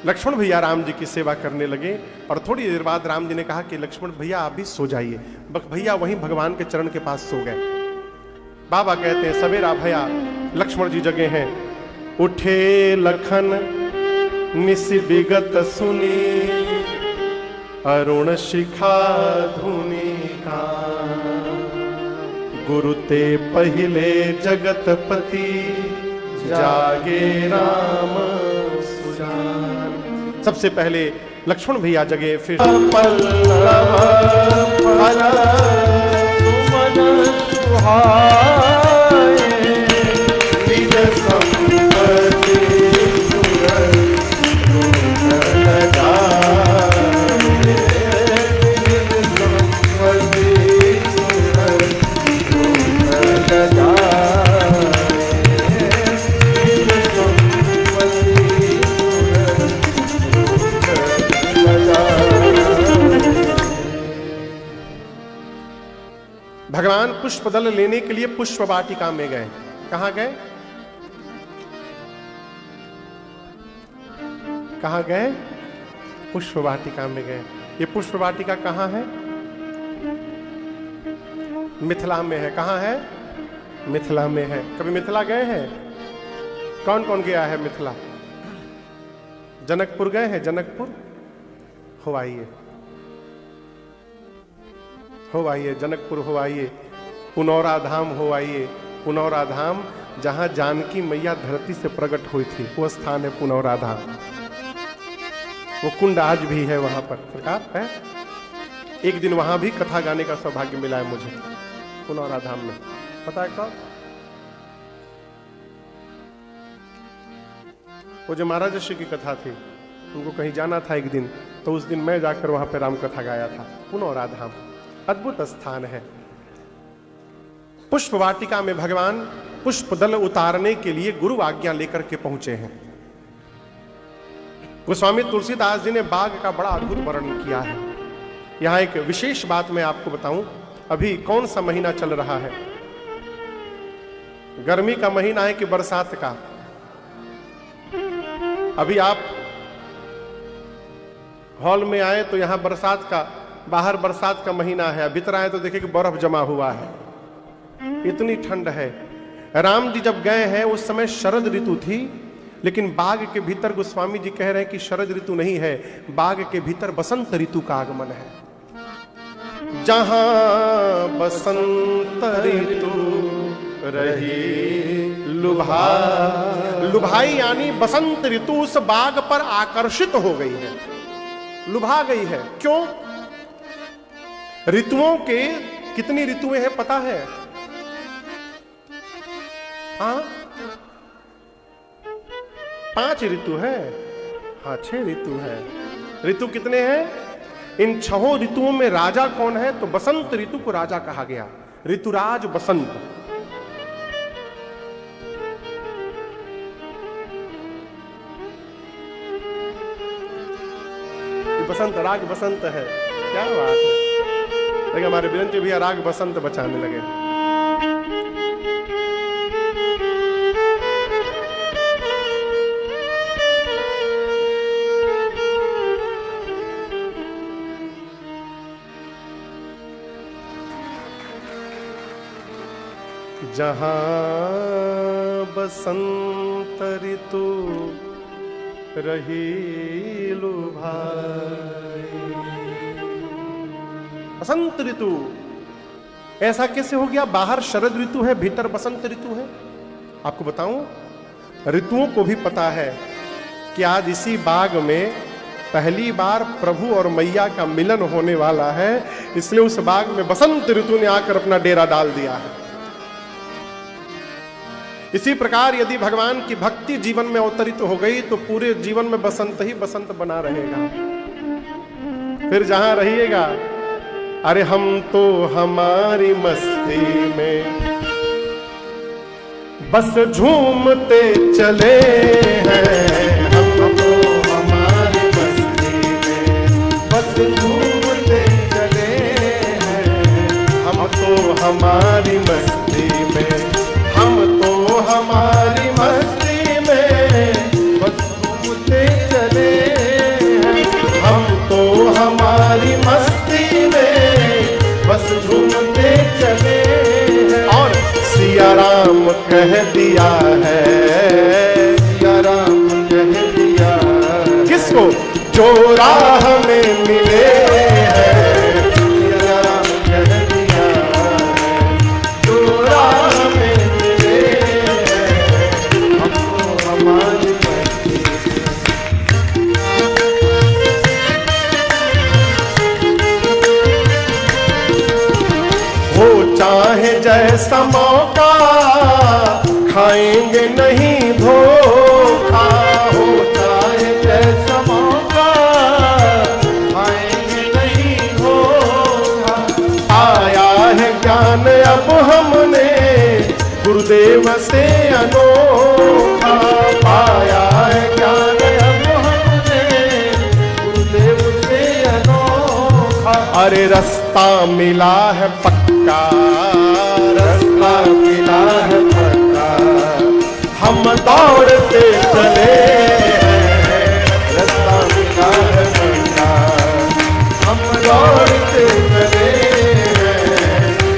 Speaker 1: लक्ष्मण भैया राम जी की सेवा करने लगे और थोड़ी देर बाद राम जी ने कहा कि लक्ष्मण भैया आप भी सो जाइए। भैया वहीं भगवान के चरण के पास सो गए। बाबा कहते हैं सवेरा भैया, लक्ष्मण जी जगे हैं। उठे लखन निस विगत सुनी, अरुण शिखा धुनी का, गुरु ते पहिले जगतपति, जागे राम सुजान। सबसे पहले लक्ष्मण भैया जगे, फिर भगवान पुष्प दल लेने के लिए पुष्प वाटिका में गए। कहां गए? कहां गए? पुष्प वाटिका में गए। ये पुष्प वाटिका कहां है? मिथिला में है। कहां है? मिथिला में है। कभी मिथिला गए हैं? कौन कौन गया है मिथिला? जनकपुर गए हैं? जनकपुर हो आइए, हो आइए, जनकपुर हो आइए, पुनौरा धाम हो आइए। पुनौरा धाम जहां जानकी मैया धरती से प्रकट हुई थी, वो स्थान है पुनौरा धाम। वो कुंड आज भी है वहां पर, सरकार है। एक दिन वहां भी कथा गाने का सौभाग्य मिला है मुझे, पुनौरा धाम में। पता है कब? वो जो महाराज ऋषि की कथा थी, उनको कहीं जाना था एक दिन, तो उस दिन मैं जाकर वहां पर राम कथा गाया था। पुनौरा धाम अद्भुत स्थान है। पुष्प वाटिका में भगवान पुष्प दल उतारने के लिए गुरु आज्ञा लेकर के पहुंचे हैं। गोस्वामी तुलसीदास जी ने बाघ का बड़ा अद्भुत वर्णन किया है। यहां एक विशेष बात मैं आपको बताऊं। अभी कौन सा महीना चल रहा है? गर्मी का महीना है कि बरसात का? अभी आप हॉल में आए तो यहां बरसात का, बाहर बरसात का महीना है। भीतर आए तो देखे कि बर्फ जमा हुआ है, इतनी ठंड है। राम जी जब गए हैं उस समय शरद ऋतु थी, लेकिन बाग के भीतर गोस्वामी जी कह रहे हैं कि शरद ऋतु नहीं है, बाग के भीतर बसंत ऋतु का आगमन है। जहां बसंत ऋतु रही लुभाई, यानी बसंत ऋतु उस बाग पर आकर्षित हो गई है, लुभा गई है। क्यों? ऋतुओं के कितनी ऋतुएं हैं पता है? हाँ, 5 ऋतु है। हाँ, 6 ऋतु है। ऋतु कितने हैं? इन 6 ऋतुओं में राजा कौन है? तो बसंत ऋतु को राजा कहा गया, ऋतुराज बसंत। बसंत, राग बसंत है। क्या बात है। देखिए हमारे बिरंची भैया राग बसंत बचाने लगे। जहां बसंत ऋतु रही लुभाई। बसंत ऋतु ऐसा कैसे हो गया? बाहर शरद ऋतु है, भीतर बसंत ऋतु है। आपको बताऊं, ऋतुओं को भी पता है कि आज इसी बाग में पहली बार प्रभु और मैया का मिलन होने वाला है, इसलिए उस बाग में बसंत ऋतु ने आकर अपना डेरा डाल दिया है। इसी प्रकार यदि भगवान की भक्ति जीवन में अवतरित हो गई तो पूरे जीवन में बसंत ही बसंत बना रहेगा। फिर जहां रहिएगा, अरे हम तो हमारी मस्ती में बस झूमते चले हैं। हम तो हमारी मस्ती में बस झूमते चले हैं। हम तो हमारी मस्ती में, हम तो हमारी मस्ती में बस झूमते चले कह दिया है,
Speaker 2: सिया राम कह दिया है।
Speaker 1: किसको? जो राह में मिले हैं,
Speaker 2: सिया राम कह दिया है। जो राह में मिले हैं, हमको हमारी मर्जी।
Speaker 1: हो चाहे जैसा मौका, खाएंगे नहीं धोखा।
Speaker 2: हो चाहे जैसा मौका, खाएंगे नहीं धोखा।
Speaker 1: आया है ज्ञान अब हमने गुरुदेव से अनोखा।
Speaker 2: पाया है ज्ञान अब हमने गुरुदेव से अनोखा।
Speaker 1: अरे रास्ता मिला है पक्का,
Speaker 2: रास्ता मिला है पक्का,
Speaker 1: हम दौड़ते चले हैं।
Speaker 2: रास्ता मिला है पक्का, हम दौड़ते चले हैं।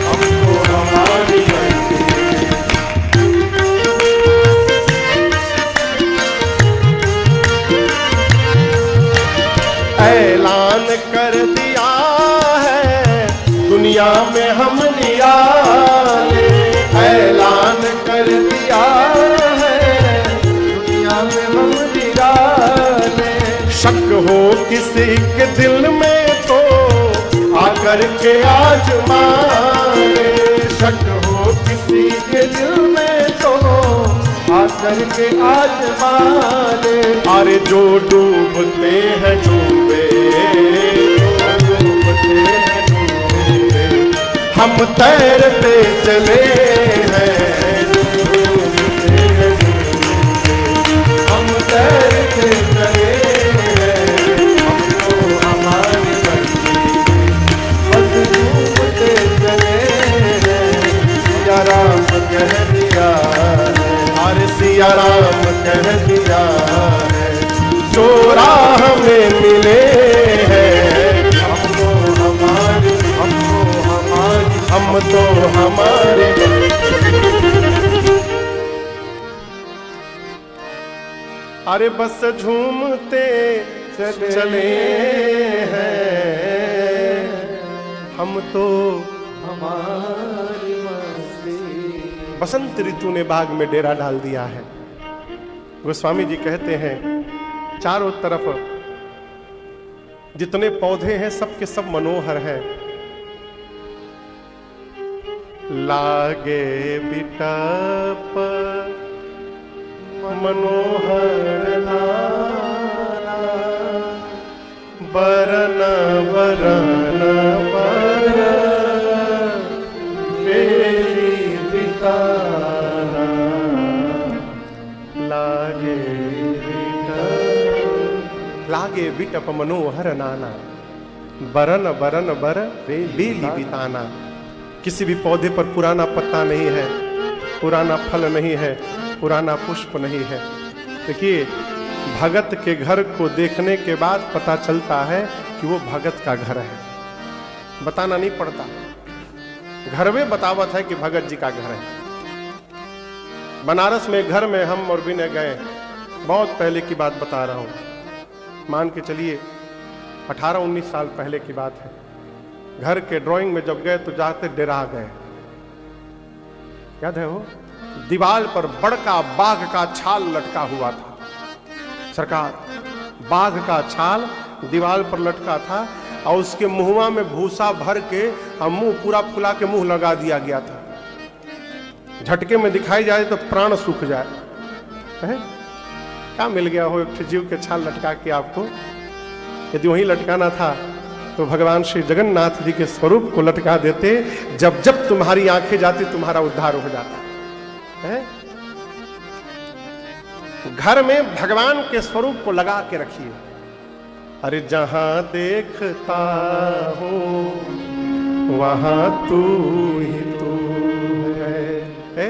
Speaker 2: हमको हमारी मर्जी।
Speaker 1: ऐलान कर दिया है दुनिया में हम निराले।
Speaker 2: ऐलान कर दिया है दुनिया में हम निराले।
Speaker 1: शक हो किसी के दिल में तो आकर के आजमा ले।
Speaker 2: शक हो किसी के दिल में तो आकर के आजमा ले।
Speaker 1: अरे जो डूबते हैं डूबे,
Speaker 2: डूबते हैं डूबे,
Speaker 1: हम तैरते चले हैं।
Speaker 2: डूबते हैं डूबे, हम तैरते चले हैं। हमको हमारी मर्जी। बस डूबते चले हैं। सिया राम कह दिया है।
Speaker 1: अरे सिया राम कह दिया है, जो राह में मिले हैं।
Speaker 2: हमको हमारी, हमको हमारी,
Speaker 1: हम तो हमारे। अरे बस झूमते चले हैं, हम तो
Speaker 2: हमारी मस्ती।
Speaker 1: बसंत ऋतु ने बाग में डेरा डाल दिया है। गोस्वामी जी कहते हैं चारों तरफ जितने पौधे हैं सबके सब मनोहर हैं। लागे बिटप मनोहर नाना, बरन बरन बर बेली बिताना। लागे लागे बिटप मनोहर नाना, बरन बरन बर बेली बिताना। किसी भी पौधे पर पुराना पत्ता नहीं है, पुराना फल नहीं है, पुराना पुष्प नहीं है। देखिए भगत के घर को देखने के बाद पता चलता है कि वो भगत का घर है। बताना नहीं पड़ता, घर में बतावत है कि भगत जी का घर है। बनारस में घर में हम और विनय गए, बहुत पहले की बात बता रहा हूं, मान के चलिए 18-19 साल पहले की बात है। घर के ड्राइंग में जब गए तो जाते डरा गए। याद है वो दीवार पर बड़का बाघ का छाल लटका हुआ था। सरकार, बाघ का छाल दीवार पर लटका था और उसके मुंहवा में भूसा भर के और मुंह पूरा फुला के मुंह लगा दिया गया था। झटके में दिखाई जाए तो प्राण सूख जाए। है? क्या मिल गया हो एक जीव के छाल लटका के आपको? यदि वहीं लटकाना था तो भगवान श्री जगन्नाथ जी के स्वरूप को लटका देते। जब जब तुम्हारी आंखें जाती तुम्हारा उद्धार हो जाता है। घर में भगवान के स्वरूप को लगा के रखिए। अरे जहां देखता हूं वहां तू ही तू है।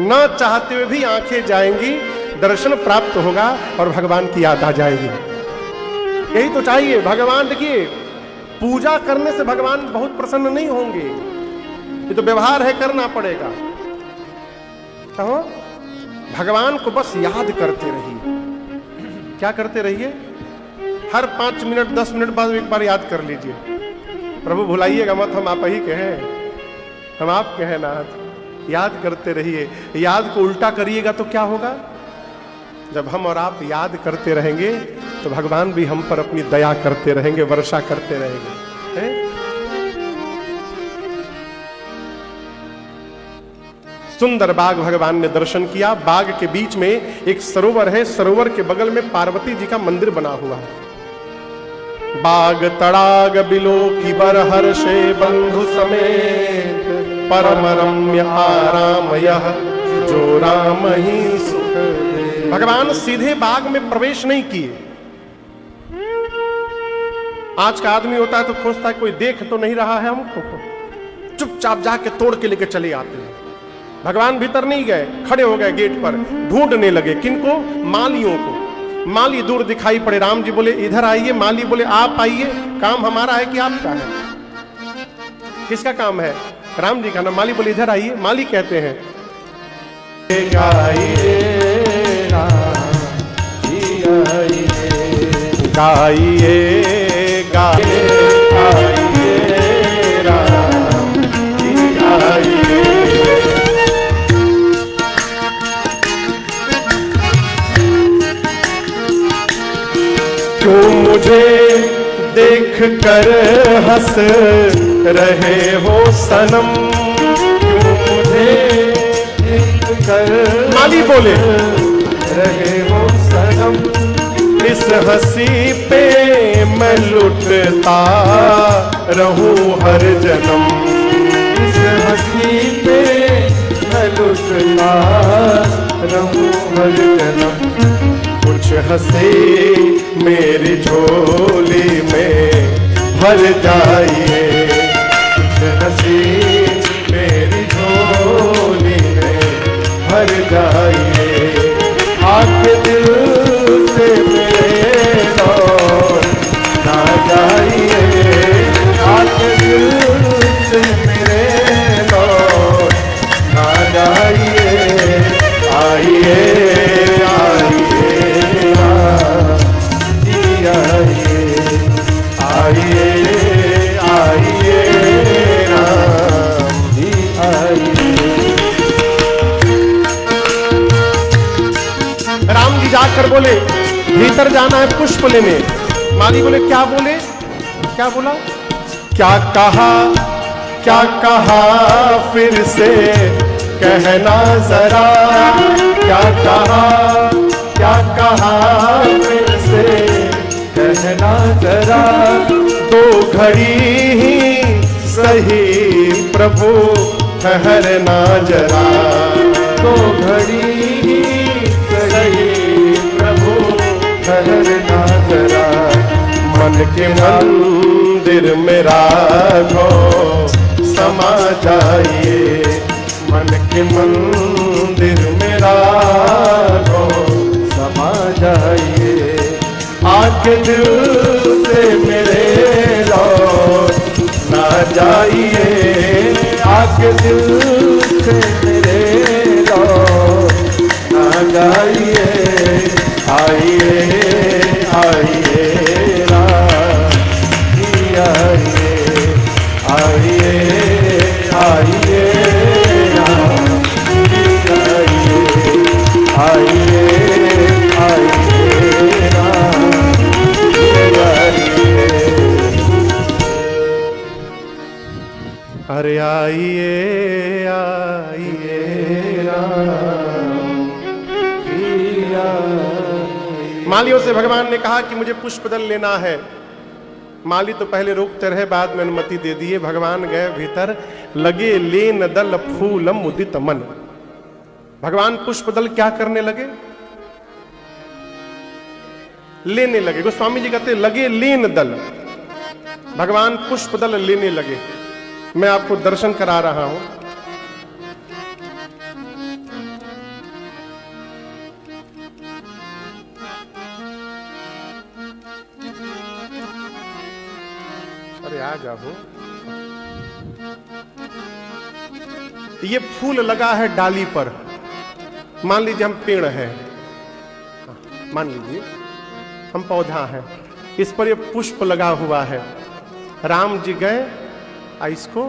Speaker 1: ना चाहते हुए भी आंखें जाएंगी, दर्शन प्राप्त होगा और भगवान की याद आ जाएगी। यही तो चाहिए। भगवान देखिए, पूजा करने से भगवान बहुत प्रसन्न नहीं होंगे, ये तो व्यवहार है, करना पड़ेगा। कहो भगवान को बस याद करते रहिए। क्या करते रहिए? हर 5 मिनट 10 मिनट बाद एक बार याद कर लीजिए। प्रभु भुलाइएगा मत, हम आप ही के हैं, हम आपके हैं नाथ। याद करते रहिए। याद को उल्टा करिएगा तो क्या होगा? जब हम और आप याद करते रहेंगे तो भगवान भी हम पर अपनी दया करते रहेंगे, वर्षा करते रहेंगे। है? सुंदर बाग भगवान ने दर्शन किया। बाग के बीच में एक सरोवर है, सरोवर के बगल में पार्वती जी का मंदिर बना हुआ है। बाग तड़ाग बिलो की बरहर्षे बंधु समेत, परम रम्य आराम यह जो राम ही सुख दे। भगवान सीधे बाग में प्रवेश नहीं किए। आज का आदमी होता है तो सोचता है कोई देख तो नहीं रहा है हमको, चुपचाप जाके तोड़ के लेके चले आते हैं। भगवान भीतर नहीं गए, खड़े हो गए गेट पर, ढूंढने लगे। किनको? मालियों को। माली दूर दिखाई पड़े। राम जी बोले इधर आइए। माली बोले आप आइए, काम हमारा है कि आपका है? किसका काम है? राम जी का ना। माली बोले इधर आइए। माली कहते हैं गाइए गाइए गाइए राम जी गाइए। क्यों मुझे देख कर हंस रहे हो सनम? क्यों मुझे देख कर माली बोले रहे हो सनम? इस हंसी पे मैं लुटता रहूं हर जन्म। इस हंसी पे मैं लुटता रहूं हर जन्म। कुछ हंसी मेरी झोली में भर जाइए। कुछ हंसी मेरी झोली में भर जाइए। आके दिल से मेरे लौट ना जाइए। आके दिल से मेरे लौट ना जाइए। आइए जाकर बोले भीतर जाना है पुष्प लेने। माली बोले क्या बोले? क्या बोला? क्या कहा फिर से कहना जरा। क्या कहा फिर से कहना जरा। दो घड़ी ही सही प्रभु ठहरना जरा। दो घड़ी ही सही ठहरना जरा। मन के मंदिर में राघो समा जाइए। मन के मंदिर में राघो समा जाइए। आके दिल से मेरे लौट ना जाइए। आके दिल से मेरे लौट ना जाइए। आइए आइए राम जी आइए। आइए आइए राम जी आइए। आइए आइए राम जी आइए। अरे आइए आइए राम जी आइए। मालियों से भगवान ने कहा कि मुझे पुष्पदल लेना है। माली तो पहले रोकते रहे, बाद में अनुमति दे दिए। भगवान गए भीतर, लगे लेन दल फूलम उदित मन। भगवान पुष्पदल क्या करने लगे? लेने लगे। गोस्वामी जी कहते लगे लेन दल। भगवान पुष्पदल लेने लगे। मैं आपको दर्शन करा रहा हूं। अरे आ जाओ। ये फूल लगा है डाली पर। मान लीजिए हम पेड़ हैं, मान लीजिए हम पौधा हैं, इस पर ये पुष्प लगा हुआ है। राम जी गए इसको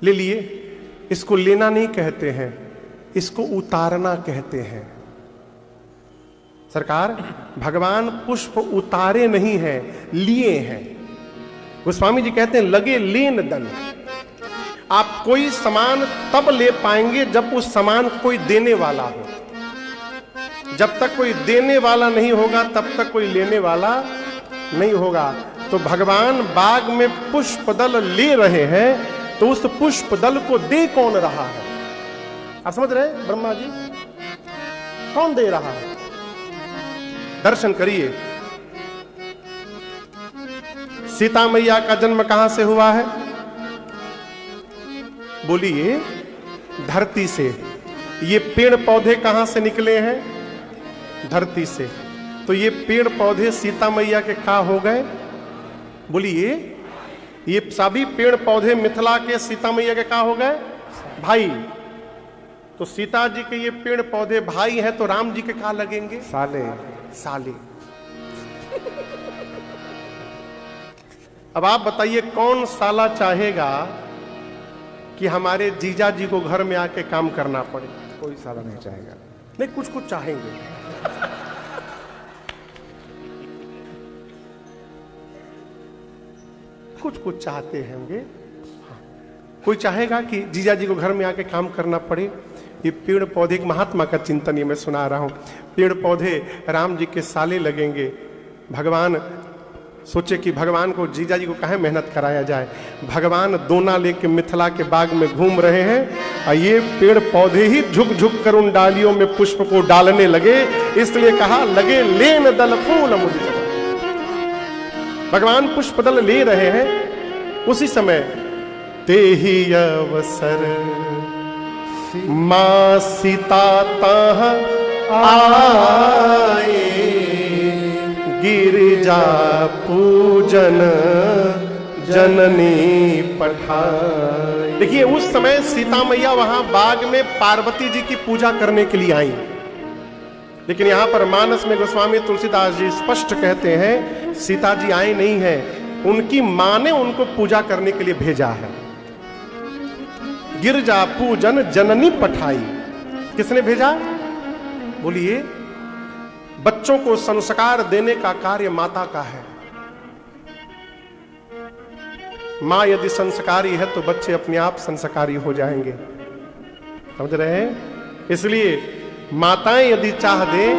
Speaker 1: ले लिए। इसको लेना नहीं कहते हैं, इसको उतारना कहते हैं। सरकार, भगवान पुष्प उतारे नहीं हैं, लिए हैं। गोस्वामी जी कहते हैं लगे लेन दन। आप कोई सामान तब ले पाएंगे जब उस सामान को कोई देने वाला हो। जब तक कोई देने वाला नहीं होगा तब तक कोई लेने वाला नहीं होगा। तो भगवान बाग में पुष्प दल ले रहे हैं, तो उस पुष्प दल को दे कौन रहा है? आप समझ रहे हैं ब्रह्मा जी? कौन दे रहा है? दर्शन करिए। सीता मैया का जन्म कहां से हुआ है? बोलिए, धरती से। ये पेड़ पौधे कहां से निकले हैं? धरती से। तो ये पेड़ पौधे सीता मैया के का हो गए? बोलिए, ये सभी पेड़ पौधे मिथिला के सीता मैया के का हो गए? भाई। तो सीता जी के ये पेड़ पौधे भाई हैं, तो राम जी के का लगेंगे?
Speaker 2: साले।
Speaker 1: साले। अब आप बताइए कौन साला चाहेगा कि हमारे जीजा जी को घर में आके काम करना पड़े?
Speaker 2: कोई साला नहीं चाहेगा।
Speaker 1: नहीं, कुछ कुछ चाहेंगे। कुछ कुछ चाहते होंगे। कोई चाहेगा कि जीजा जी को घर में आके काम करना पड़े? ये पेड़ पौधे, एक महात्मा का चिंतन ये मैं सुना रहा हूं। पेड़ पौधे राम जी के साले लगेंगे। भगवान सोचे कि भगवान को, जीजा जी को काहे मेहनत कराया जाए। भगवान दोना लेके मिथिला के बाग में घूम रहे हैं और ये पेड़ पौधे ही झुक झुक कर उन डालियों में पुष्प को डालने लगे। इसलिए कहा लगे लेन दल फूल मुझे। भगवान पुष्प दल ले रहे हैं, उसी समय ते ही अवसर मां सीता ताह आए, गिरिजा पूजन जननी पठाए। देखिए, उस समय सीता मैया वहां बाग में पार्वती जी की पूजा करने के लिए आई। लेकिन यहां पर मानस में गोस्वामी तुलसीदास जी स्पष्ट कहते हैं सीता जी आई नहीं है, उनकी मां ने उनको पूजा करने के लिए भेजा है। गिरजा पूजन जननी पठाई। किसने भेजा? बोलिए, बच्चों को संस्कार देने का कार्य माता का है। मां यदि संस्कारी है तो बच्चे अपने आप संस्कारी हो जाएंगे। समझ रहे हैं? इसलिए माताएं यदि चाह दें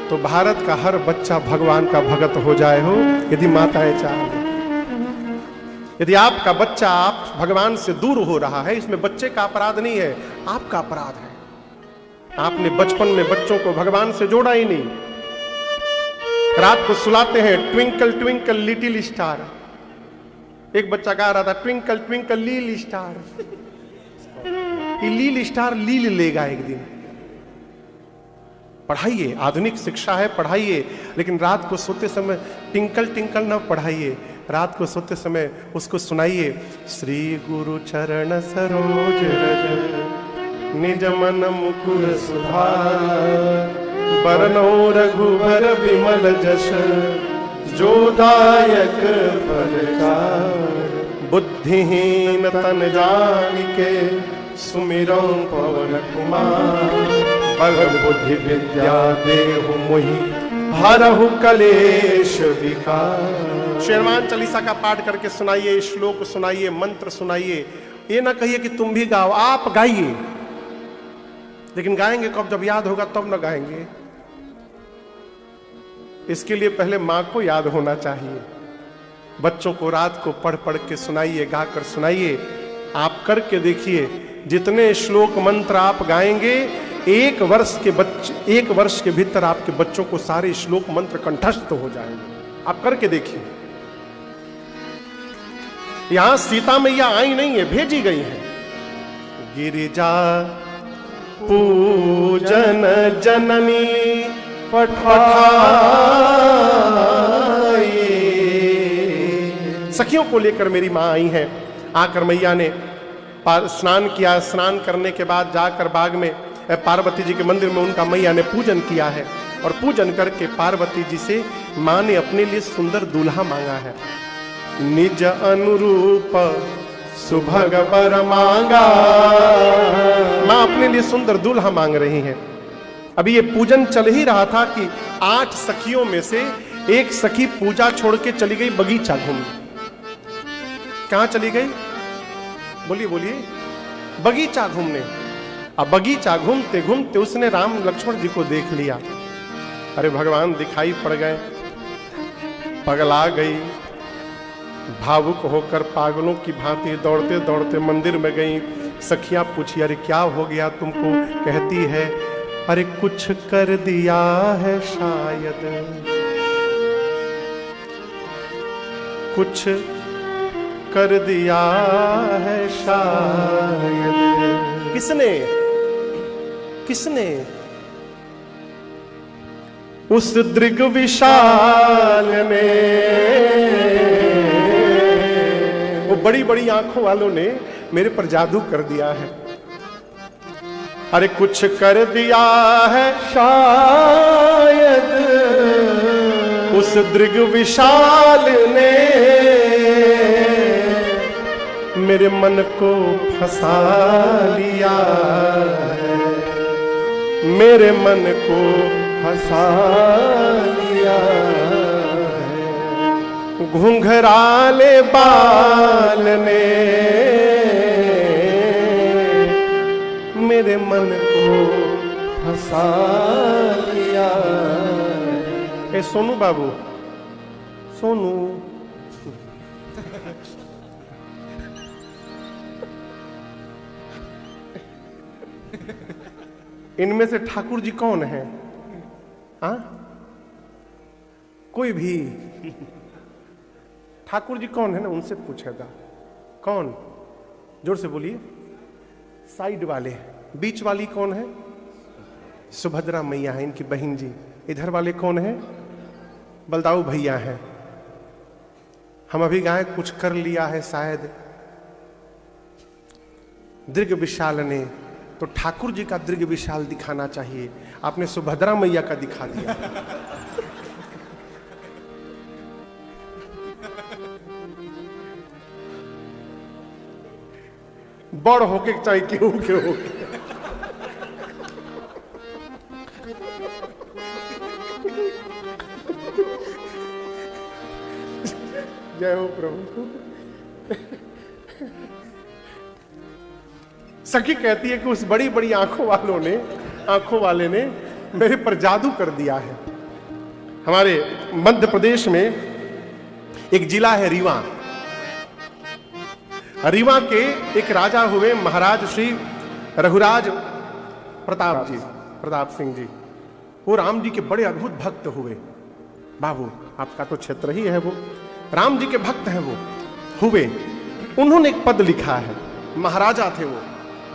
Speaker 1: तो भारत का हर बच्चा भगवान का भगत हो जाए हो, यदि माताएं चाह दें। यदि आपका बच्चा आप भगवान से दूर हो रहा है, इसमें बच्चे का अपराध नहीं है, आपका अपराध है। आपने बचपन में बच्चों को भगवान से जोड़ा ही नहीं। रात को सुलाते हैं ट्विंकल ट्विंकल लिटिल स्टार। एक बच्चा गा रहा था ट्विंकल ट्विंकल लील स्टार। लील स्टार लील लेगा एक दिन। पढ़ाइए, आधुनिक शिक्षा है, पढ़ाइए, लेकिन रात को सोते समय टिंकल टिंकल न पढ़ाइए। रात को सोते समय उसको सुनाइए श्री गुरु चरण सरोज रज निज मन मुकुर सुधार, बरनौ रघुबर विमल जस जो दायक फलचार। बुद्धिहीन तन जानिके सुमिरौ पवन कुमार, बल बुद्धि विद्या देहु मोहि हरहु कलेश विकार। शेरवान चालीसा का पाठ करके सुनाइए, श्लोक सुनाइए, मंत्र सुनाइए। ये ना कहिए कि तुम भी गाओ, आप गाइए, लेकिन गाएंगे कब? जब याद होगा तब ना गाएंगे। इसके लिए पहले मां को याद होना चाहिए। बच्चों को रात को पढ़ पढ़ के सुनाइए, गाकर सुनाइए। आप करके देखिए, जितने श्लोक मंत्र आप गाएंगे, एक वर्ष के भीतर आपके बच्चों को सारे श्लोक मंत्र कंठस्थ हो जाएंगे। आप करके देखिए। यहां सीता मैया आई नहीं है, भेजी गई है। गिरिजा पूजन जननी पठाए। सखियों को लेकर मेरी मां आई है। आकर मैया ने स्नान किया। स्नान करने के बाद जाकर बाग में पार्वती जी के मंदिर में उनका मैया ने पूजन किया है, और पूजन करके पार्वती जी से माँ ने अपने लिए सुंदर दूल्हा मांगा है। निज अनुरूप सुभग वर मांगा, माँ अपने लिए सुंदर दूल्हा मांग रही हैं। अभी ये पूजन चल ही रहा था कि 8 सखियों में से एक सखी पूजा छोड़ के चली गई बगीचा घूमने। कहां चली गई? बोलिए बोलिए। बगीचा घूमने। अब बगीचा घूमते घूमते उसने राम लक्ष्मण जी को देख लिया। अरे भगवान दिखाई पड़ गए, पगला गई, भावुक होकर पागलों की भांति दौड़ते दौड़ते मंदिर में गई। सखियां पूछी, अरे क्या हो गया तुमको? कहती है, अरे कुछ कर दिया है शायद, कुछ कर दिया है शायद। किसने? किसने? उस दृग विशाल ने, वो बड़ी बड़ी आंखों वालों ने मेरे पर जादू कर दिया है। अरे कुछ कर दिया है शायद उस दृग विशाल ने, मेरे मन को फंसा लिया है, मेरे मन को फंसा लिया है। घुंघराले बाल ने मेरे मन को फंसा लिया। ए सोनू बाबू, सोनू, इनमें से ठाकुर जी कौन है? हाँ, कोई भी ठाकुर जी कौन है ना, उनसे पूछेगा। कौन? जोर से बोलिए। साइड वाले। बीच वाली कौन है? सुभद्रा मैया है, इनकी बहन जी। इधर वाले कौन है? बलदाऊ भैया हैं। हम अभी गाए कुछ कर लिया है शायद दीर्घ विशाल ने, तो ठाकुर जी का दीर्घ विशाल दिखाना चाहिए, आपने सुभद्रा मैया का दिखा दिया। बड़ होके चाहे क्यों के होके। जय हो प्रभु। सखी कहती है कि उस बड़ी बड़ी आंखों वाले ने मेरे पर जादू कर दिया है। हमारे मध्य प्रदेश में एक जिला है रीवा। रीवा के एक राजा हुए महाराज श्री रघुराज प्रताप सिंह जी। वो राम जी के बड़े अद्भुत भक्त हुए। बाबू, आपका तो क्षेत्र ही है, वो राम जी के भक्त हैं वो हुए। उन्होंने एक पद लिखा है, महाराजा थे वो,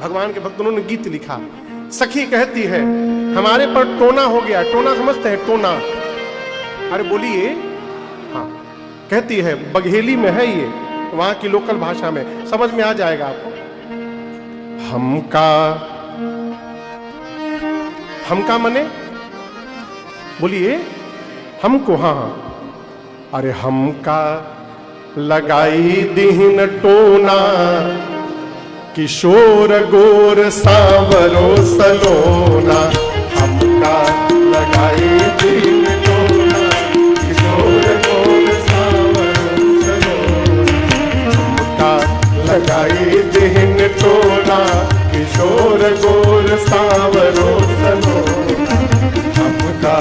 Speaker 1: भगवान के भक्त। उन्होंने गीत लिखा। सखी कहती है, हमारे पर टोना हो गया। टोना समझते हैं? टोना, अरे बोलिए। हाँ, कहती है बघेली में है ये, वहां की लोकल भाषा में, समझ में आ जाएगा आपको। हमका मने, बोलिए। हमको, हाँ। अरे हमका लगाई दीन टोना, किशोर गोर सांवरो सलोना। हमका लगाई दीन टोना, किशोर गोर सांवरो सलोना। हमका लगाई दीन टोना, किशोर गोर सांवरो सलोना। हमका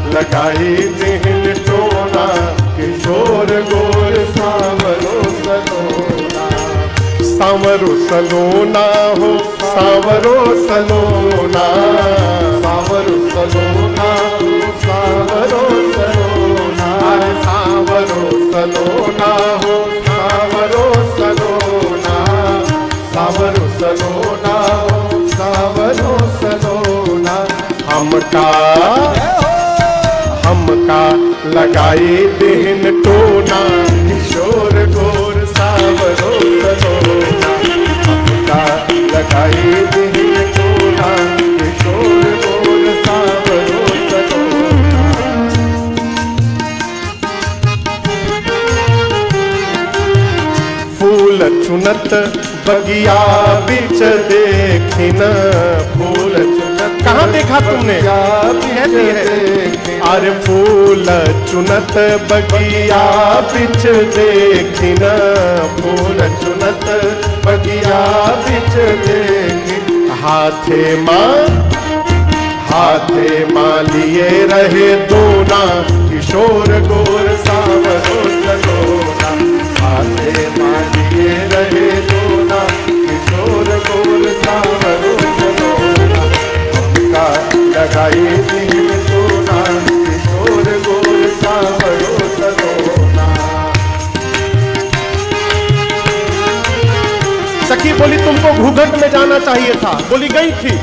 Speaker 1: लगाई दीन टोना, किशोर गोर सांवरो सलोना। सांवरो सलोना हो, सांवरो सलोना, सांवरो सलोना हो, सांवरो सलोना। अरे सांवरो सलोना हो, सांवरो सलोना, सांवरो सलोना हो, सांवरो सलोना। हमका लगाई देन टोना, किशोर गोर सांवरो सलोना। हमका चुनत बगिया बिच देखी न फूल चुनत। कहाँ देखा तुमने? कहती है अरे फूल चुनत बगिया बिच देखी न फूल चुनत बगिया बिच देखी। हाथे माँ लिए रहे दोना किशोर गोर सावरो सलोना। हाथे माँ लिए रहे दोना किशोर गोर सावरो सलोना। हमका लगाई दिल सोना किशोर गोर सावरो सलोना। सखी बोली तुमको घूंघट में जाना चाहिए था। बोली गई थी।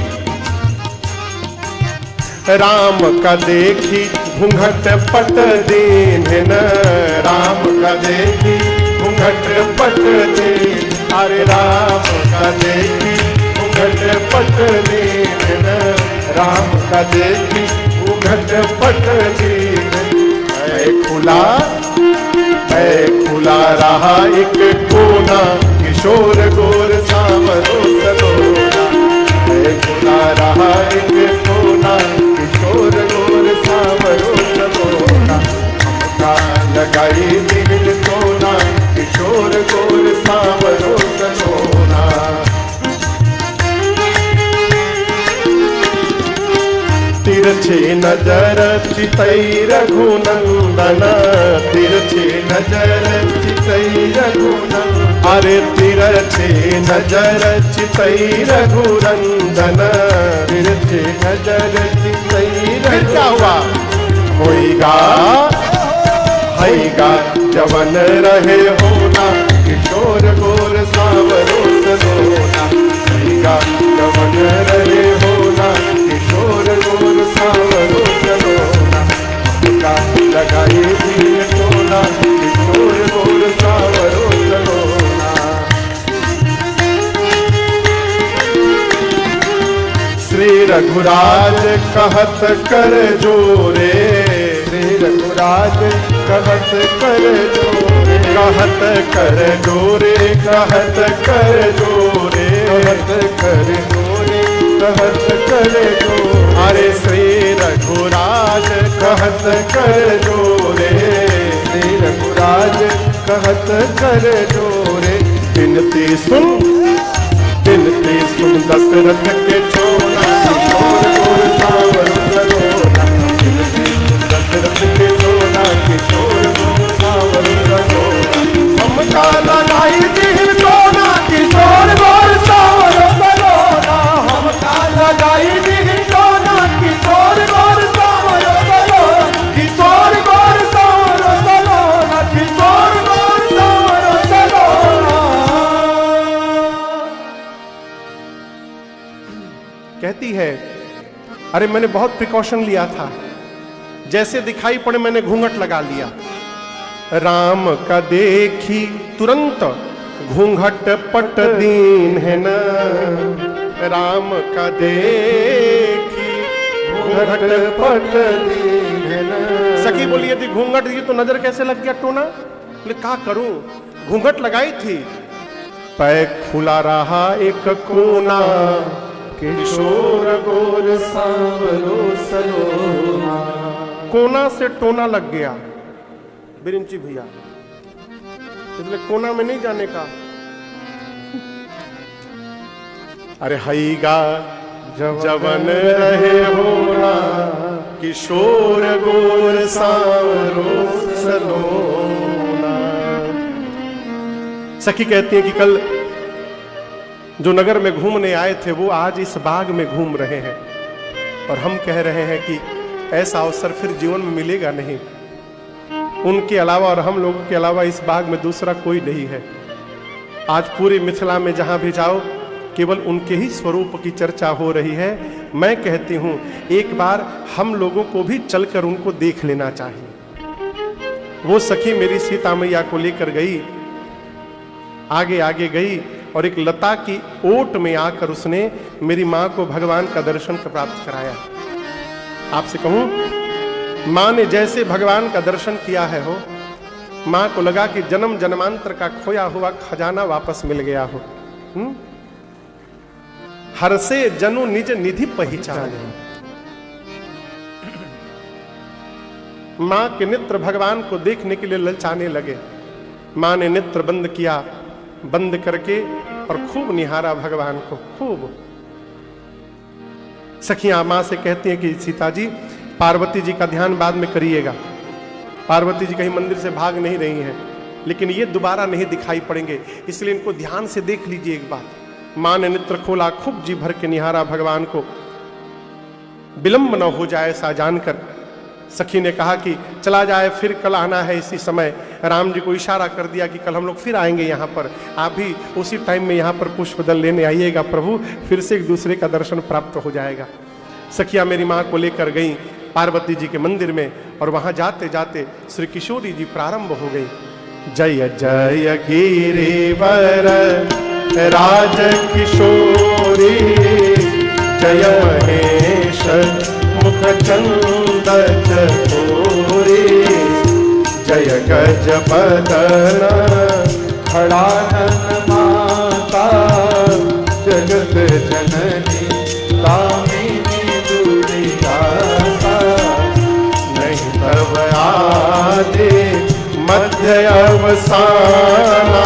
Speaker 1: राम का देखी घूंघट पट दीन न राम का देखी घूंघट पट दीन। अरे राम का देखी घूंघट पट दीन न राम का देखी घूंघट पट दीन। खुला रहा एक कोना किशोर गोर सावरो सलोना। खुला रहा एक कोना किशोर गोर सावरो सलोना। हमका लगाई दिल सोना किशोर गोर सावरो सलोना। तिरछी नजर चितई रघुनंदन तिरछी नजर चितई रघुनंदन। अरे तिरछी नजर चितई रघुनंदन तिरछी नजर चितई। फिर क्या हुआ? होइगा जवन रहे होना किशोर गोर सावरो सलोना। होइगा जवन रहे होना किशोर गोर सावरो सलोना। हमका लगाई दिल सोना किशोर गोर सावरो सलोना। श्री रघुराज कहत कर जोरे श्री रघुराज कहत कर जोरे कहत कर जोरे कहत कर जोरे कहत कर जोरे कहत कर जोरे। अरे श्री रघुराज कहत कर जोरे श्री रघुराज कहत कर जोरे। बिनती सुन दशरथ के छोना किशोर गोर सावरो सलोना। बिनती सुन दशरथ के छोना किशोर गोर सावरो सलोना। हमका लगाई दिल सोना किशोर गोर सावरो सलोना। हमका लगाई दिल सोना किशोर गोर सावरो सलोना। किशोर गोर सावरो सलोना किशोर गोर सावरो सलोना। कहती है अरे मैंने बहुत प्रिकॉशन लिया था, जैसे दिखाई पड़े मैंने घूंघट लगा लिया। राम का देखी तुरंत घूंघट पट दीन है न राम का देखी घूंघट पट दीन है न। सखी बोली यदि घूंघट ये तो नजर कैसे लग गया टोना? बोले क्या करूं? घूंघट लगाई थी। पैक खुला रहा एक कोना किशोर गोर सावरो सलोना। कोना से टोना लग गया बिरिंची भैया, इसलिए कोना में नहीं जाने का। अरे हईगा जवन रहे होना किशोर गोर सावरो सलोना। सखी कहती है कि कल जो नगर में घूमने आए थे वो आज इस बाग में घूम रहे हैं और हम कह रहे हैं कि ऐसा अवसर फिर जीवन में मिलेगा नहीं। उनके अलावा और हम लोगों के अलावा इस बाग में दूसरा कोई नहीं है। आज पूरी मिथिला में जहां भी जाओ केवल उनके ही स्वरूप की चर्चा हो रही है। मैं कहती हूं एक बार हम लोगों को भी चलकर उनको देख लेना चाहिए। वो सखी मेरी सीता मैया को लेकर गई, आगे आगे गई और एक लता की ओट में आकर उसने मेरी मां को भगवान का दर्शन प्राप्त कराया। आपसे कहूं, मां ने जैसे भगवान का दर्शन किया है हो मां को लगा कि जन्म जन्मांतर का खोया हुआ खजाना वापस मिल गया हो। हर से जनु निज निधि पहचाने। मां के नेत्र भगवान को देखने के लिए ललचाने लगे। मां ने नेत्र बंद किया, बंद करके और खूब निहारा भगवान को, खूब। सखियां मां से कहती हैं कि सीता जी, पार्वती जी का ध्यान बाद में करिएगा। पार्वती जी कहीं मंदिर से भाग नहीं रही हैं, लेकिन ये दोबारा नहीं दिखाई पड़ेंगे, इसलिए इनको ध्यान से देख लीजिए एक बात। मां ने नेत्र खोला, खूब जी भर के निहारा भगवान को। विलंब न हो जाए ऐसा जानकर सखी ने कहा कि चला जाए, फिर कल आना है इसी समय। राम जी को इशारा कर दिया कि कल हम लोग फिर आएंगे यहाँ पर, आप भी उसी टाइम में यहाँ पर पुष्पदल लेने आइएगा प्रभु, फिर से एक दूसरे का दर्शन प्राप्त हो जाएगा। सखिया मेरी माँ को लेकर गई पार्वती जी के मंदिर में, और वहां जाते जाते श्री किशोरी जी प्रारंभ हो गई। जय जय गिरिवर राज किशोरी, जय महेश मुख चंद चकोरी, जय गज बदन
Speaker 2: खड़ानन माता, जगत जननी दामिनी दुर्गाता,
Speaker 1: नहीं तब आदि मध्य अवसाना,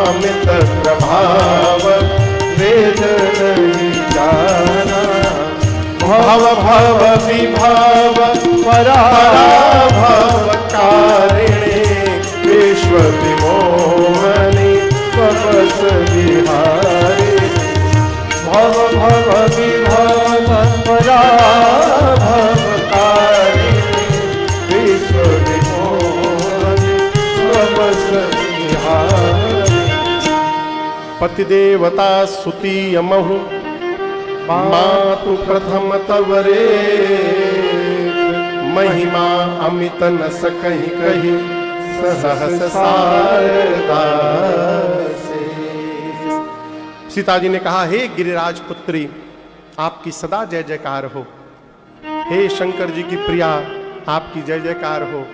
Speaker 1: अमित प्रभाव वेद नहीं जाना, भव भव विभाव पराभव कारिणे, विश्व विमोहनी स्वपस विहारी,
Speaker 2: भव भव विभाव पराभव कारिणे, विश्व विमोहनी स्वपस विहारी।
Speaker 1: पतिदेवता सुती अमहु, मातु प्रथम तवरे, महिमा अमित न सकहि कहि, सहस शारदा से। सीता जी ने कहा, हे गिरिराज पुत्री, आपकी सदा जय जयकार हो। हे शंकर जी की प्रिया, आपकी जय जयकार हो।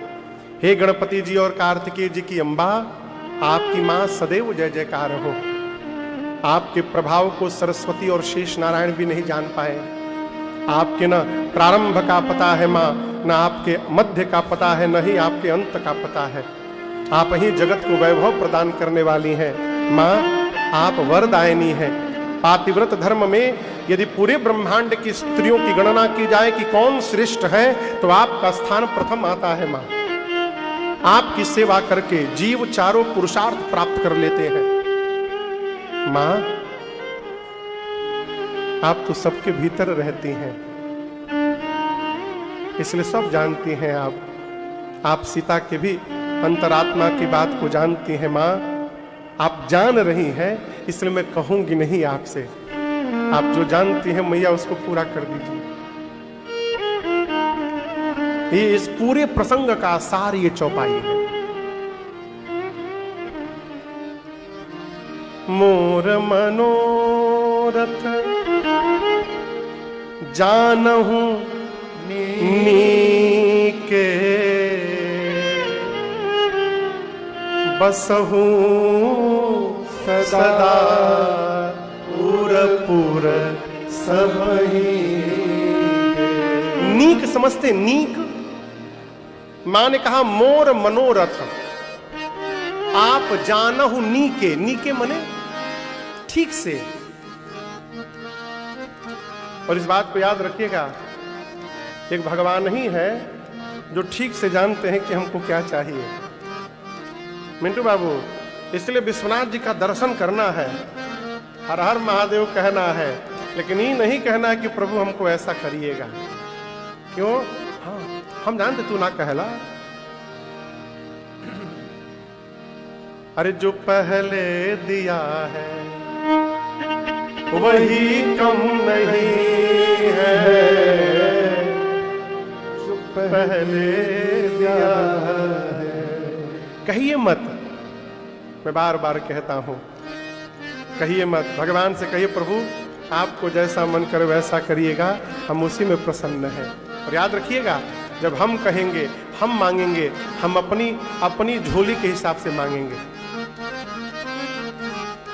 Speaker 1: हे गणपति जी और कार्तिकेय जी की अम्बा, आपकी मां सदैव जय जयकार हो। आपके प्रभाव को सरस्वती और शेष नारायण भी नहीं जान पाए। आपके न प्रारंभ का पता है मां, न आपके मध्य का पता है, न ही आपके अंत का पता है। आप ही जगत को वैभव प्रदान करने वाली हैं मां, आप वरदायिनी हैं। पातिव्रत धर्म में यदि पूरे ब्रह्मांड की स्त्रियों की गणना की जाए कि कौन श्रेष्ठ है, तो आपका स्थान प्रथम आता है मां। आपकी सेवा करके जीव चारों पुरुषार्थ प्राप्त कर लेते हैं। मां, आप तो सबके भीतर रहती हैं, इसलिए सब जानती हैं आप सीता के भी अंतरात्मा की बात को जानती हैं मां। आप जान रही हैं, इसलिए मैं कहूंगी नहीं आपसे। आप जो जानती हैं मैया, उसको पूरा कर दीजिए। ये इस पूरे प्रसंग का सार ये चौपाई है। मोर मनोरथ जानहु नीके, बसहु सदा पूर पूर सबही। नीक समझते, नीक। मां ने कहा मोर मनोरथ, आप जानहु नीके। नीके मने ठीक से। और इस बात को याद रखिएगा, एक भगवान ही है जो ठीक से जानते हैं कि हमको क्या चाहिए। मिंटू बाबू, इसलिए विश्वनाथ जी का दर्शन करना है, हर हर महादेव कहना है, लेकिन ये नहीं कहना है कि प्रभु हमको ऐसा करिएगा। क्यों? हाँ, हम जानते तू ना कहला। अरे जो पहले दिया है वही कम नहीं है, जो पहले दिया है। कहिए मत, मैं बार बार कहता हूं, कहिए मत। भगवान से कहिए प्रभु आपको जैसा मन करे वैसा करिएगा, हम उसी में प्रसन्न हैं। और याद रखिएगा, जब हम कहेंगे, हम मांगेंगे, हम अपनी झोली के हिसाब से मांगेंगे।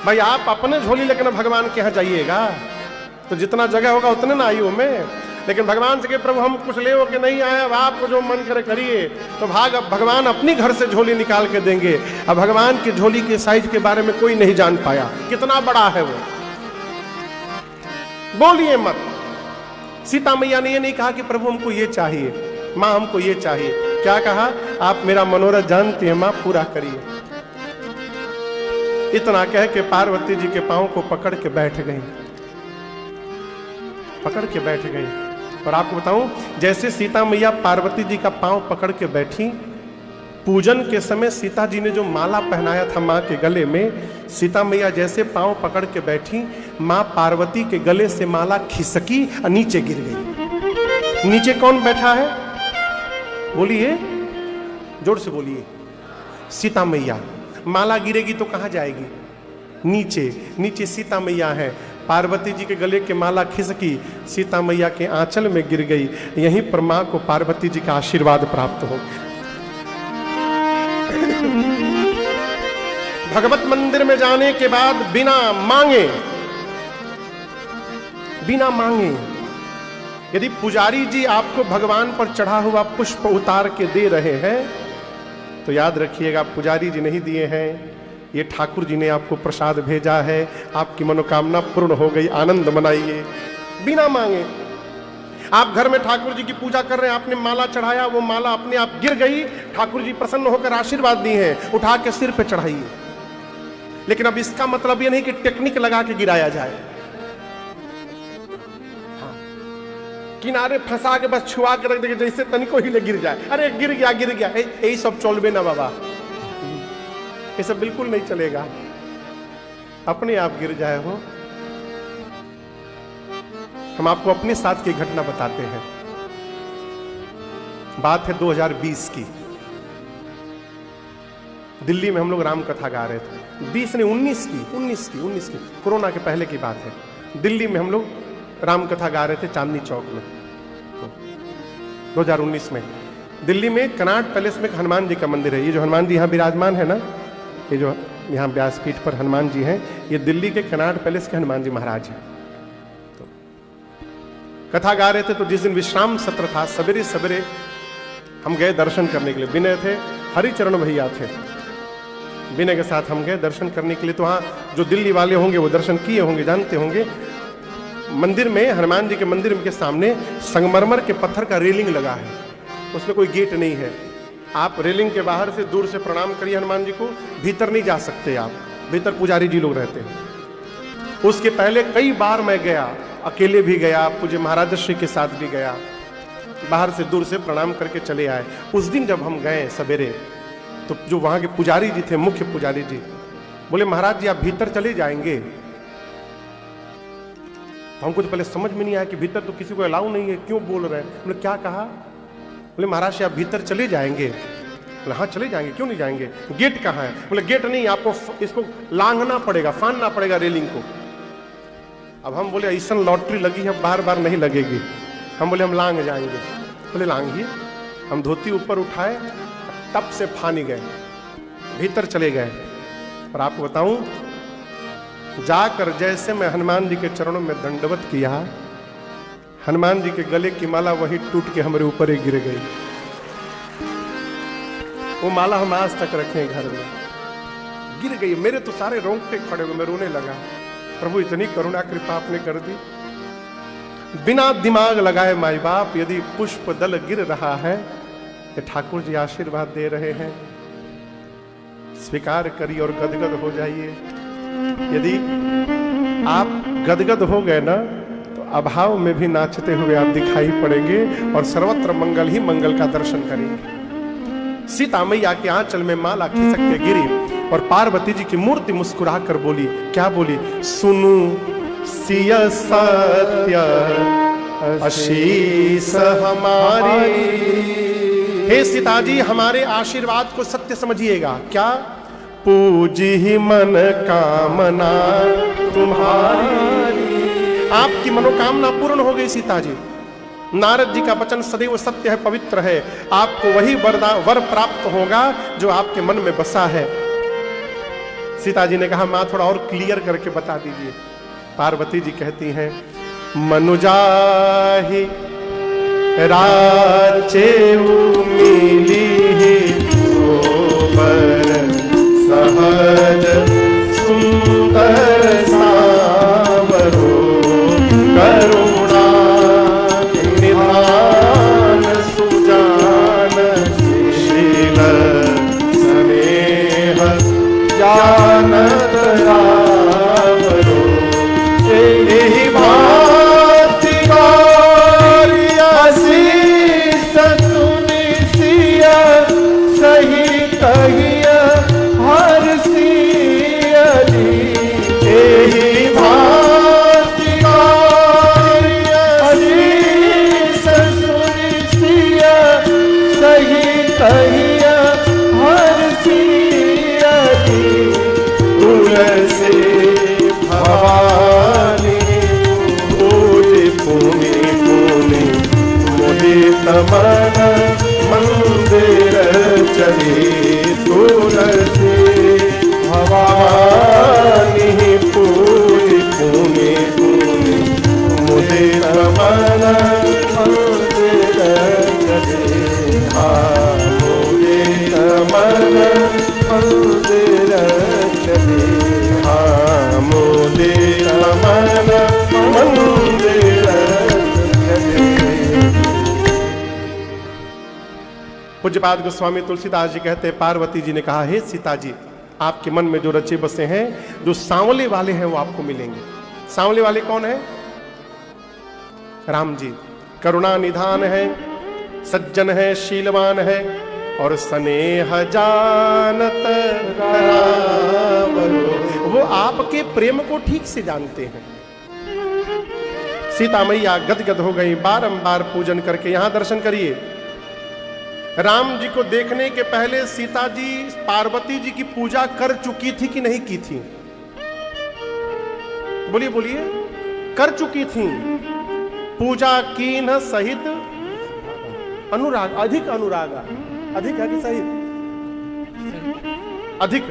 Speaker 1: भाई आप अपने झोली लेकर भगवान के यहाँ जाइएगा तो जितना जगह होगा उतने ना आयु में। लेकिन भगवान से कहे प्रभु हम कुछ ले हो के नहीं आए, अब आपको जो मन करे करिए, तो भगवान अपनी घर से झोली निकाल के देंगे। अब भगवान की झोली के साइज के बारे में कोई नहीं जान पाया कितना बड़ा है वो। बोलिए मत। सीता मैया ने ये नहीं कहा कि प्रभु हमको ये चाहिए, माँ हमको ये चाहिए। क्या कहा? आप मेरा मनोरथ जानती हैं माँ, पूरा करिए। इतना कह के पार्वती जी के पांव को पकड़ के बैठ गई, पकड़ के बैठ गई। और आपको बताऊं, जैसे सीता मैया पार्वती जी का पांव पकड़ के बैठी, पूजन के समय सीता जी ने जो माला पहनाया था मां के गले में, सीता मैया जैसे पांव पकड़ के बैठी, मां पार्वती के गले से माला खिसकी और नीचे गिर गई। नीचे कौन बैठा है? बोलिए, जोर से बोलिए। सीता मैया। माला गिरेगी तो कहां जाएगी? नीचे। नीचे सीता मैया है। पार्वती जी के गले के माला खिसकी, सीता मैया के आंचल में गिर गई। यहीं पर मां को पार्वती जी का आशीर्वाद प्राप्त हो। भगवत मंदिर में जाने के बाद बिना मांगे यदि पुजारी जी आपको भगवान पर चढ़ा हुआ पुष्प उतार के दे रहे हैं तो याद रखिएगा पुजारी जी नहीं दिए हैं, ये ठाकुर जी ने आपको प्रसाद भेजा है। आपकी मनोकामना पूर्ण हो गई, आनंद मनाइए बिना मांगे। आप घर में ठाकुर जी की पूजा कर रहे हैं, आपने माला चढ़ाया, वो माला अपने आप गिर गई, ठाकुर जी प्रसन्न होकर आशीर्वाद दिए हैं, उठा के सिर पे चढ़ाइए। लेकिन अब इसका मतलब ये नहीं कि टेक्निक लगा के गिराया जाए, किनारे फंसा के बस छुआ के रख देंगे, जैसे तनिको हिले गिर जाए, अरे गिर गया यही सब चलबे ना बाबा, ये सब बिल्कुल नहीं चलेगा। अपने आप गिर जाए हो। हम आपको अपने साथ की घटना बताते हैं। बात है 2020 की। दिल्ली में हम लोग राम कथा गा रहे थे। 20 ने 19 की कोरोना के पहले की बात है। दिल्ली में हम लोग राम कथा गा रहे थे चांदनी चौक में, तो 2019 में दिल्ली में कनाट पैलेस में हनुमान जी का मंदिर है। ये जो हनुमान जी यहाँ विराजमान है ना, ये जो यहाँ व्यासपीठ पर हनुमान जी हैं, ये दिल्ली के कनाट पैलेस के हनुमान जी महाराज हैं। तो कथा गा रहे थे, तो जिस दिन विश्राम सत्र था, सवेरे सवेरे हम गए दर्शन करने के लिए। विनय थे, हरिचरण भैया थे, विनय के साथ हम गए दर्शन करने के लिए। तो वहाँ जो दिल्ली वाले होंगे वो दर्शन किए होंगे, जानते होंगे। मंदिर में, हनुमान जी के मंदिर के सामने संगमरमर के पत्थर का रेलिंग लगा है, उसमें कोई गेट नहीं है। आप रेलिंग के बाहर से दूर से प्रणाम करिए हनुमान जी को, भीतर नहीं जा सकते आप, भीतर पुजारी जी लोग रहते हैं। उसके पहले कई बार मैं गया, अकेले भी गया, पूज्य महाराज श्री के साथ भी गया, बाहर से दूर से प्रणाम करके चले आए। उस दिन जब हम गए सवेरे, तो जो वहां के पुजारी जी थे, मुख्य पुजारी जी, बोले महाराज जी आप भीतर चले जाएंगे। तो हमको तो पहले समझ में नहीं आया कि भीतर तो किसी को अलाउ नहीं है, क्यों बोल रहे हैं। बोले क्या कहा? बोले महाराज आप भीतर चले जाएंगे। बोले हाँ चले जाएंगे, क्यों नहीं जाएंगे, गेट कहाँ है? बोले गेट नहीं, आपको इसको लांघना पड़ेगा, फानना पड़ेगा रेलिंग को। अब हम बोले ऐसा लॉटरी लगी है, बार बार नहीं लगेगी। हम बोले हम लांघ जाएंगे। बोले लांघिए। हम धोती ऊपर उठाए, तब से फानी गए, भीतर चले गए। और आपको बताऊं, जाकर जैसे मैं हनुमान जी के चरणों में दंडवत किया, हनुमान जी के गले की माला वही टूट के हमारे ऊपर ही गिर गई। वो माला हम आज तक रखे हैं घर में, गिर गई। मेरे तो सारे रोंगटे खड़े हुए, मैं रोने लगा। प्रभु इतनी करुणा कृपा आपने कर दी। बिना दिमाग लगाए माई बाप, यदि पुष्प दल गिर रहा है, ये ठाकुर जी आशीर्वाद दे रहे हैं, स्वीकार करिए और गदगद हो जाइए। यदि आप गदगद हो गए ना, तो अभाव में भी नाचते हुए आप दिखाई पड़ेंगे और सर्वत्र मंगल ही मंगल का दर्शन करेंगे। सीता मैया के आंचल में माला खिसक के गिरी और पार्वती जी की मूर्ति मुस्कुरा कर बोली, क्या बोली? सुनु सिय सत्य आशीष हमारी। हे सीता जी, हमारे आशीर्वाद को सत्य समझिएगा। क्या? पूजी ही मन कामना तुम्हारी। आपकी मनोकामना पूर्ण हो गई सीता जी। नारद जी का वचन सदैव सत्य है, पवित्र है। आपको वही वर प्राप्त होगा जो आपके मन में बसा है। सीता जी ने कहा मां थोड़ा और क्लियर करके बता दीजिए। पार्वती जी कहती हैं मनुजाहि राचे मिली सोबर सहज सुंदर सावरो करुणा निधान सुजान शील स्नेह जानत रावरो एहि भांति आशीष सुनि सिया सही कहिया हर सियली एहि भांति आशीष सुनि सिया सही कहिया हर सियली तुलसी भवानी पूजी पुनि पुनि मुदित मन मंदिर चली तुलसी भवानी पूजी पुनि पुनि मुदित मन मंदिर चली मुदित मन मंदिर चली मुदित मन मंदिर चली। पूज्यपाद गोस्वामी तुलसीदास जी कहते हैं पार्वती जी ने कहा हे सीता जी, आपके मन में जो रचे बसे हैं, जो सांवले वाले हैं वो आपको मिलेंगे। सांवले वाले कौन है? राम जी। करुणा निधान है, सज्जन है, शीलवान है और स्नेह जानत रावरो, वो आपके प्रेम को ठीक से जानते हैं। सीता मैया गदगद हो गई, बारंबार पूजन करके। यहां दर्शन करिए, राम जी को देखने के पहले सीता जी पार्वती जी की पूजा कर चुकी थी कि नहीं की थी? बोलिए बोलिए, कर चुकी थी। पूजा कीन सहित अनुराग, अधिक अनुरागा, अधिक है कि सहित? अधिक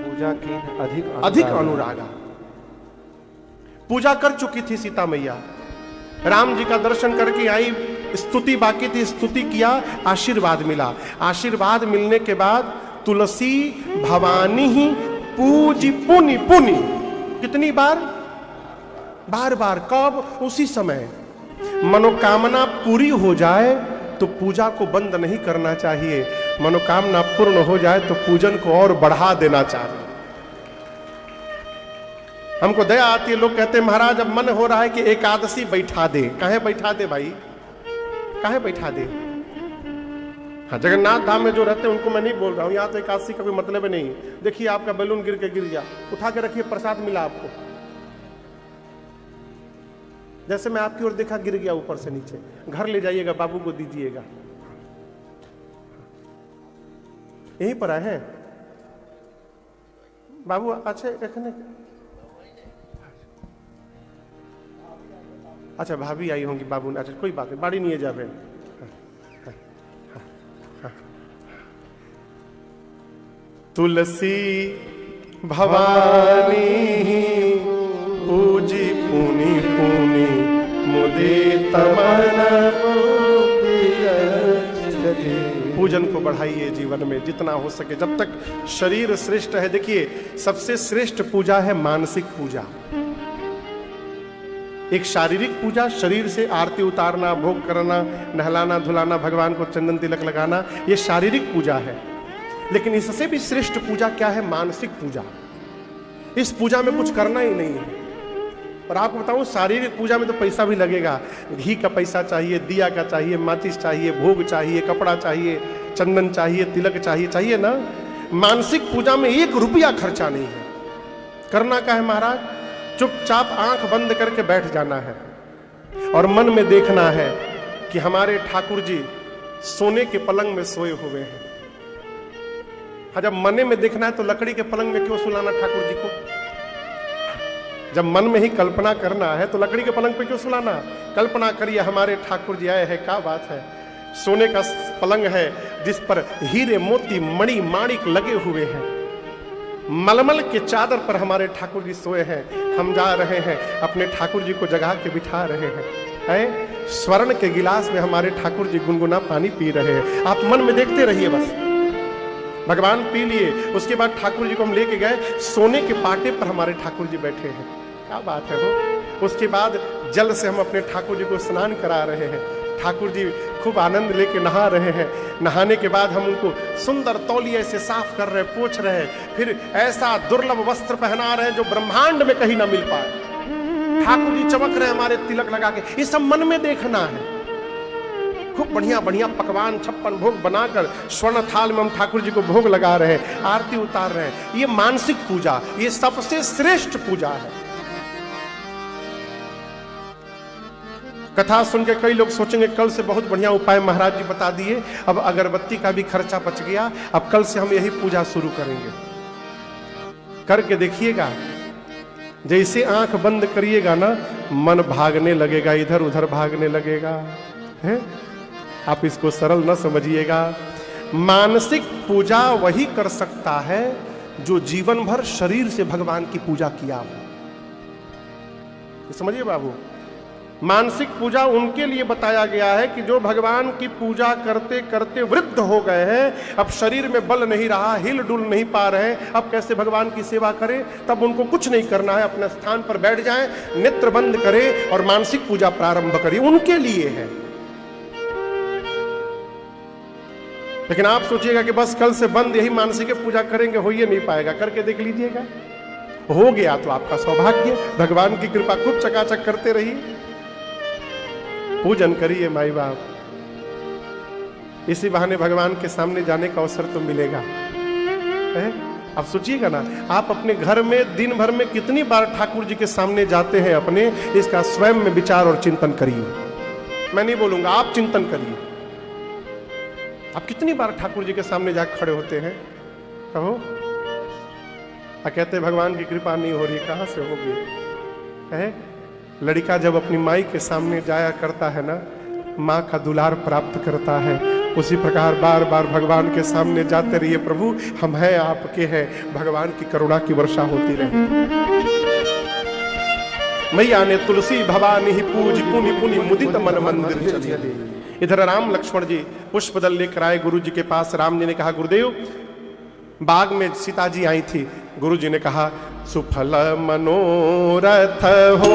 Speaker 2: पूजा की
Speaker 1: अधिक अनुरागा। पूजा कर चुकी थी सीता मैया। राम जी का दर्शन करके आई, स्तुति बाकी थी, स्तुति किया, आशीर्वाद मिला। आशीर्वाद मिलने के बाद तुलसी भवानी ही पूजी पुनि पुनि। कितनी बार? बार बार। कब? उसी समय। मनोकामना पूरी हो जाए तो पूजा को बंद नहीं करना चाहिए, मनोकामना पूर्ण हो जाए तो पूजन को और बढ़ा देना चाहिए। हमको दया आती है, लोग कहते हैं महाराज अब मन हो रहा है कि एकादशी बैठा दे। काहे बैठा दे भाई, काहे बैठा दे? हाँ, जगन्नाथ धाम में जो रहते हैं उनको मैं नहीं बोल रहा हूं, यहां तो एकादशी का कोई मतलब नहीं। देखिए आपका बैलून गिर गया, उठा के रखिए, प्रसाद मिला आपको। जैसे मैं आपकी ओर देखा, गिर गया ऊपर से नीचे, घर ले जाइएगा, बाबू को दीजिएगा। यहीं पर आए हैं बाबू? अच्छा रखने, अच्छा भाभी आई होंगी बाबू ने। अच्छा कोई बात नहीं, बाड़ी नहीं है जावे। तुलसी भवानी पूजी पुनि पुनि मुदित मन। पूजन को बढ़ाइए जीवन में जितना हो सके, जब तक शरीर श्रेष्ठ है। देखिए सबसे श्रेष्ठ पूजा है मानसिक पूजा। एक शारीरिक पूजा, शरीर से आरती उतारना, भोग करना, नहलाना धुलाना, भगवान को चंदन तिलक लगाना, ये शारीरिक पूजा है। लेकिन इससे भी श्रेष्ठ पूजा क्या है? मानसिक पूजा। इस पूजा में कुछ करना ही नहीं है। और आपको बताऊं, शारीरिक पूजा में तो पैसा भी लगेगा, घी का पैसा चाहिए, दिया का चाहिए, माचिस चाहिए, भोग चाहिए, कपड़ा चाहिए, चंदन चाहिए, तिलक चाहिए, चाहिए ना। मानसिक पूजा में 1 रुपया खर्चा नहीं है। करना क्या है महाराज? चुपचाप आंख बंद करके बैठ जाना है और मन में देखना है कि हमारे ठाकुर जी सोने के पलंग में सोए हुए हैं। हाँ, जब मने में देखना है तो लकड़ी के पलंग में क्यों सुलाना ठाकुर जी को? जब मन में ही कल्पना करना है तो लकड़ी के पलंग पे क्यों सुलाना? कल्पना करिए हमारे ठाकुर जी आए हैं, क्या बात है। सोने का पलंग है जिस पर हीरे मोती मणि माणिक लगे हुए हैं। मलमल के चादर पर हमारे ठाकुर जी सोए हैं। हम जा रहे हैं अपने ठाकुर जी को जगा के बिठा रहे हैं। स्वर्ण के गिलास में हमारे ठाकुर जी गुनगुना पानी पी रहे हैं। आप मन में देखते रहिए बस। भगवान पी लिए, उसके बाद ठाकुर जी को हम लेके गए, सोने के पाटे पर हमारे ठाकुर जी बैठे हैं। क्या बात है वो। उसके बाद जल से हम अपने ठाकुर जी को स्नान करा रहे हैं। ठाकुर जी खूब आनंद लेके नहा रहे हैं। नहाने के बाद हम उनको सुंदर तौलिए से साफ कर रहे, पोंछ रहे हैं। फिर ऐसा दुर्लभ वस्त्र पहना रहे हैं जो ब्रह्मांड में कहीं ना मिल पाए। ठाकुर जी चमक रहे हमारे तिलक लगा के। ये सब मन में देखना है। खूब बढ़िया बढ़िया पकवान 56 भोग बनाकर स्वर्ण थाल में हम ठाकुर जी को भोग लगा रहे हैं, आरती उतार रहे हैं। ये मानसिक पूजा, ये सबसे श्रेष्ठ पूजा है। कथा सुन के कई लोग सोचेंगे कल से बहुत बढ़िया उपाय महाराज जी बता दिए, अब अगरबत्ती का भी खर्चा बच गया, अब कल से हम यही पूजा शुरू करेंगे। करके देखिएगा, जैसे आंख बंद करिएगा ना, मन भागने लगेगा, इधर उधर भागने लगेगा है। आप इसको सरल न समझिएगा। मानसिक पूजा वही कर सकता है जो जीवन भर शरीर से भगवान की पूजा किया हो। समझिए बाबू, मानसिक पूजा उनके लिए बताया गया है कि जो भगवान की पूजा करते करते वृद्ध हो गए हैं, अब शरीर में बल नहीं रहा, हिल डुल नहीं पा रहे हैं, अब कैसे भगवान की सेवा करें। तब उनको कुछ नहीं करना है, अपने स्थान पर बैठ जाएं, नेत्र बंद करें और मानसिक पूजा प्रारंभ करें। उनके लिए है। लेकिन आप सोचिएगा कि बस कल से बंद, यही मानसिक पूजा करेंगे, हो ही नहीं पाएगा। करके देख लीजिएगा, हो गया तो आपका सौभाग्य। भगवान की कृपा खूब चकाचक करते रहिए, पूजन करिए माई बाप। इसी बहाने भगवान के सामने जाने का अवसर तो मिलेगा। अब सोचिएगा ना, आप अपने घर में दिन भर में कितनी बार ठाकुर जी के सामने जाते हैं अपने, इसका स्वयं में विचार और चिंतन करिए। मैं नहीं बोलूंगा, आप चिंतन करिए। आप कितनी बार ठाकुर जी के सामने जाकर खड़े होते हैं? कहो, कहते भगवान की कृपा नहीं हो रही, कहां से होगी है। लड़का जब अपनी माई के सामने जाया करता है ना, माँ का दुलार प्राप्त करता है। उसी प्रकार बार बार भगवान के सामने जाते रहिए, प्रभु हम हैं आपके हैं, भगवान की करुणा की वर्षा होती रहे। मैया ने तुलसी भवानी ही पूज पुनि पुनि मुदित मन मंदिर चले। इधर राम लक्ष्मण जी पुष्पदल लेकर आए गुरु जी के पास। राम जी ने कहा, गुरुदेव बाग में सीता जी आई थी। गुरु जी ने कहा, सुफल मनोरथ हो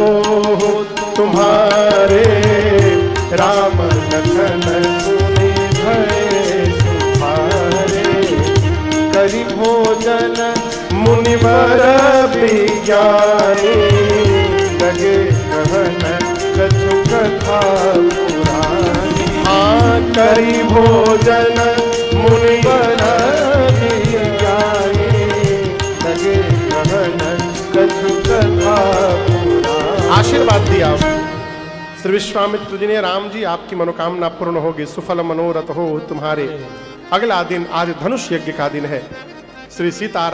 Speaker 1: तुम्हारे, राम लखन सुनि भय सुपारे।
Speaker 2: करि भोजन
Speaker 1: मुनिवर विज्ञानी,
Speaker 2: लगे कहन कछु कथा पुरानी।
Speaker 1: हाँ
Speaker 2: करि भोजन मुनिवर विज्ञानी, लगे कहन कछु कथा पुरानी।
Speaker 1: आशीर्वाद दिया श्री विश्वामित्र जी ने, राम जी आपकी मनोकामना पूर्ण होगी, सुफल मनोरथ हो तुम्हारे। अगला दिन आज धनुष यज्ञ का दिन है। श्री सीता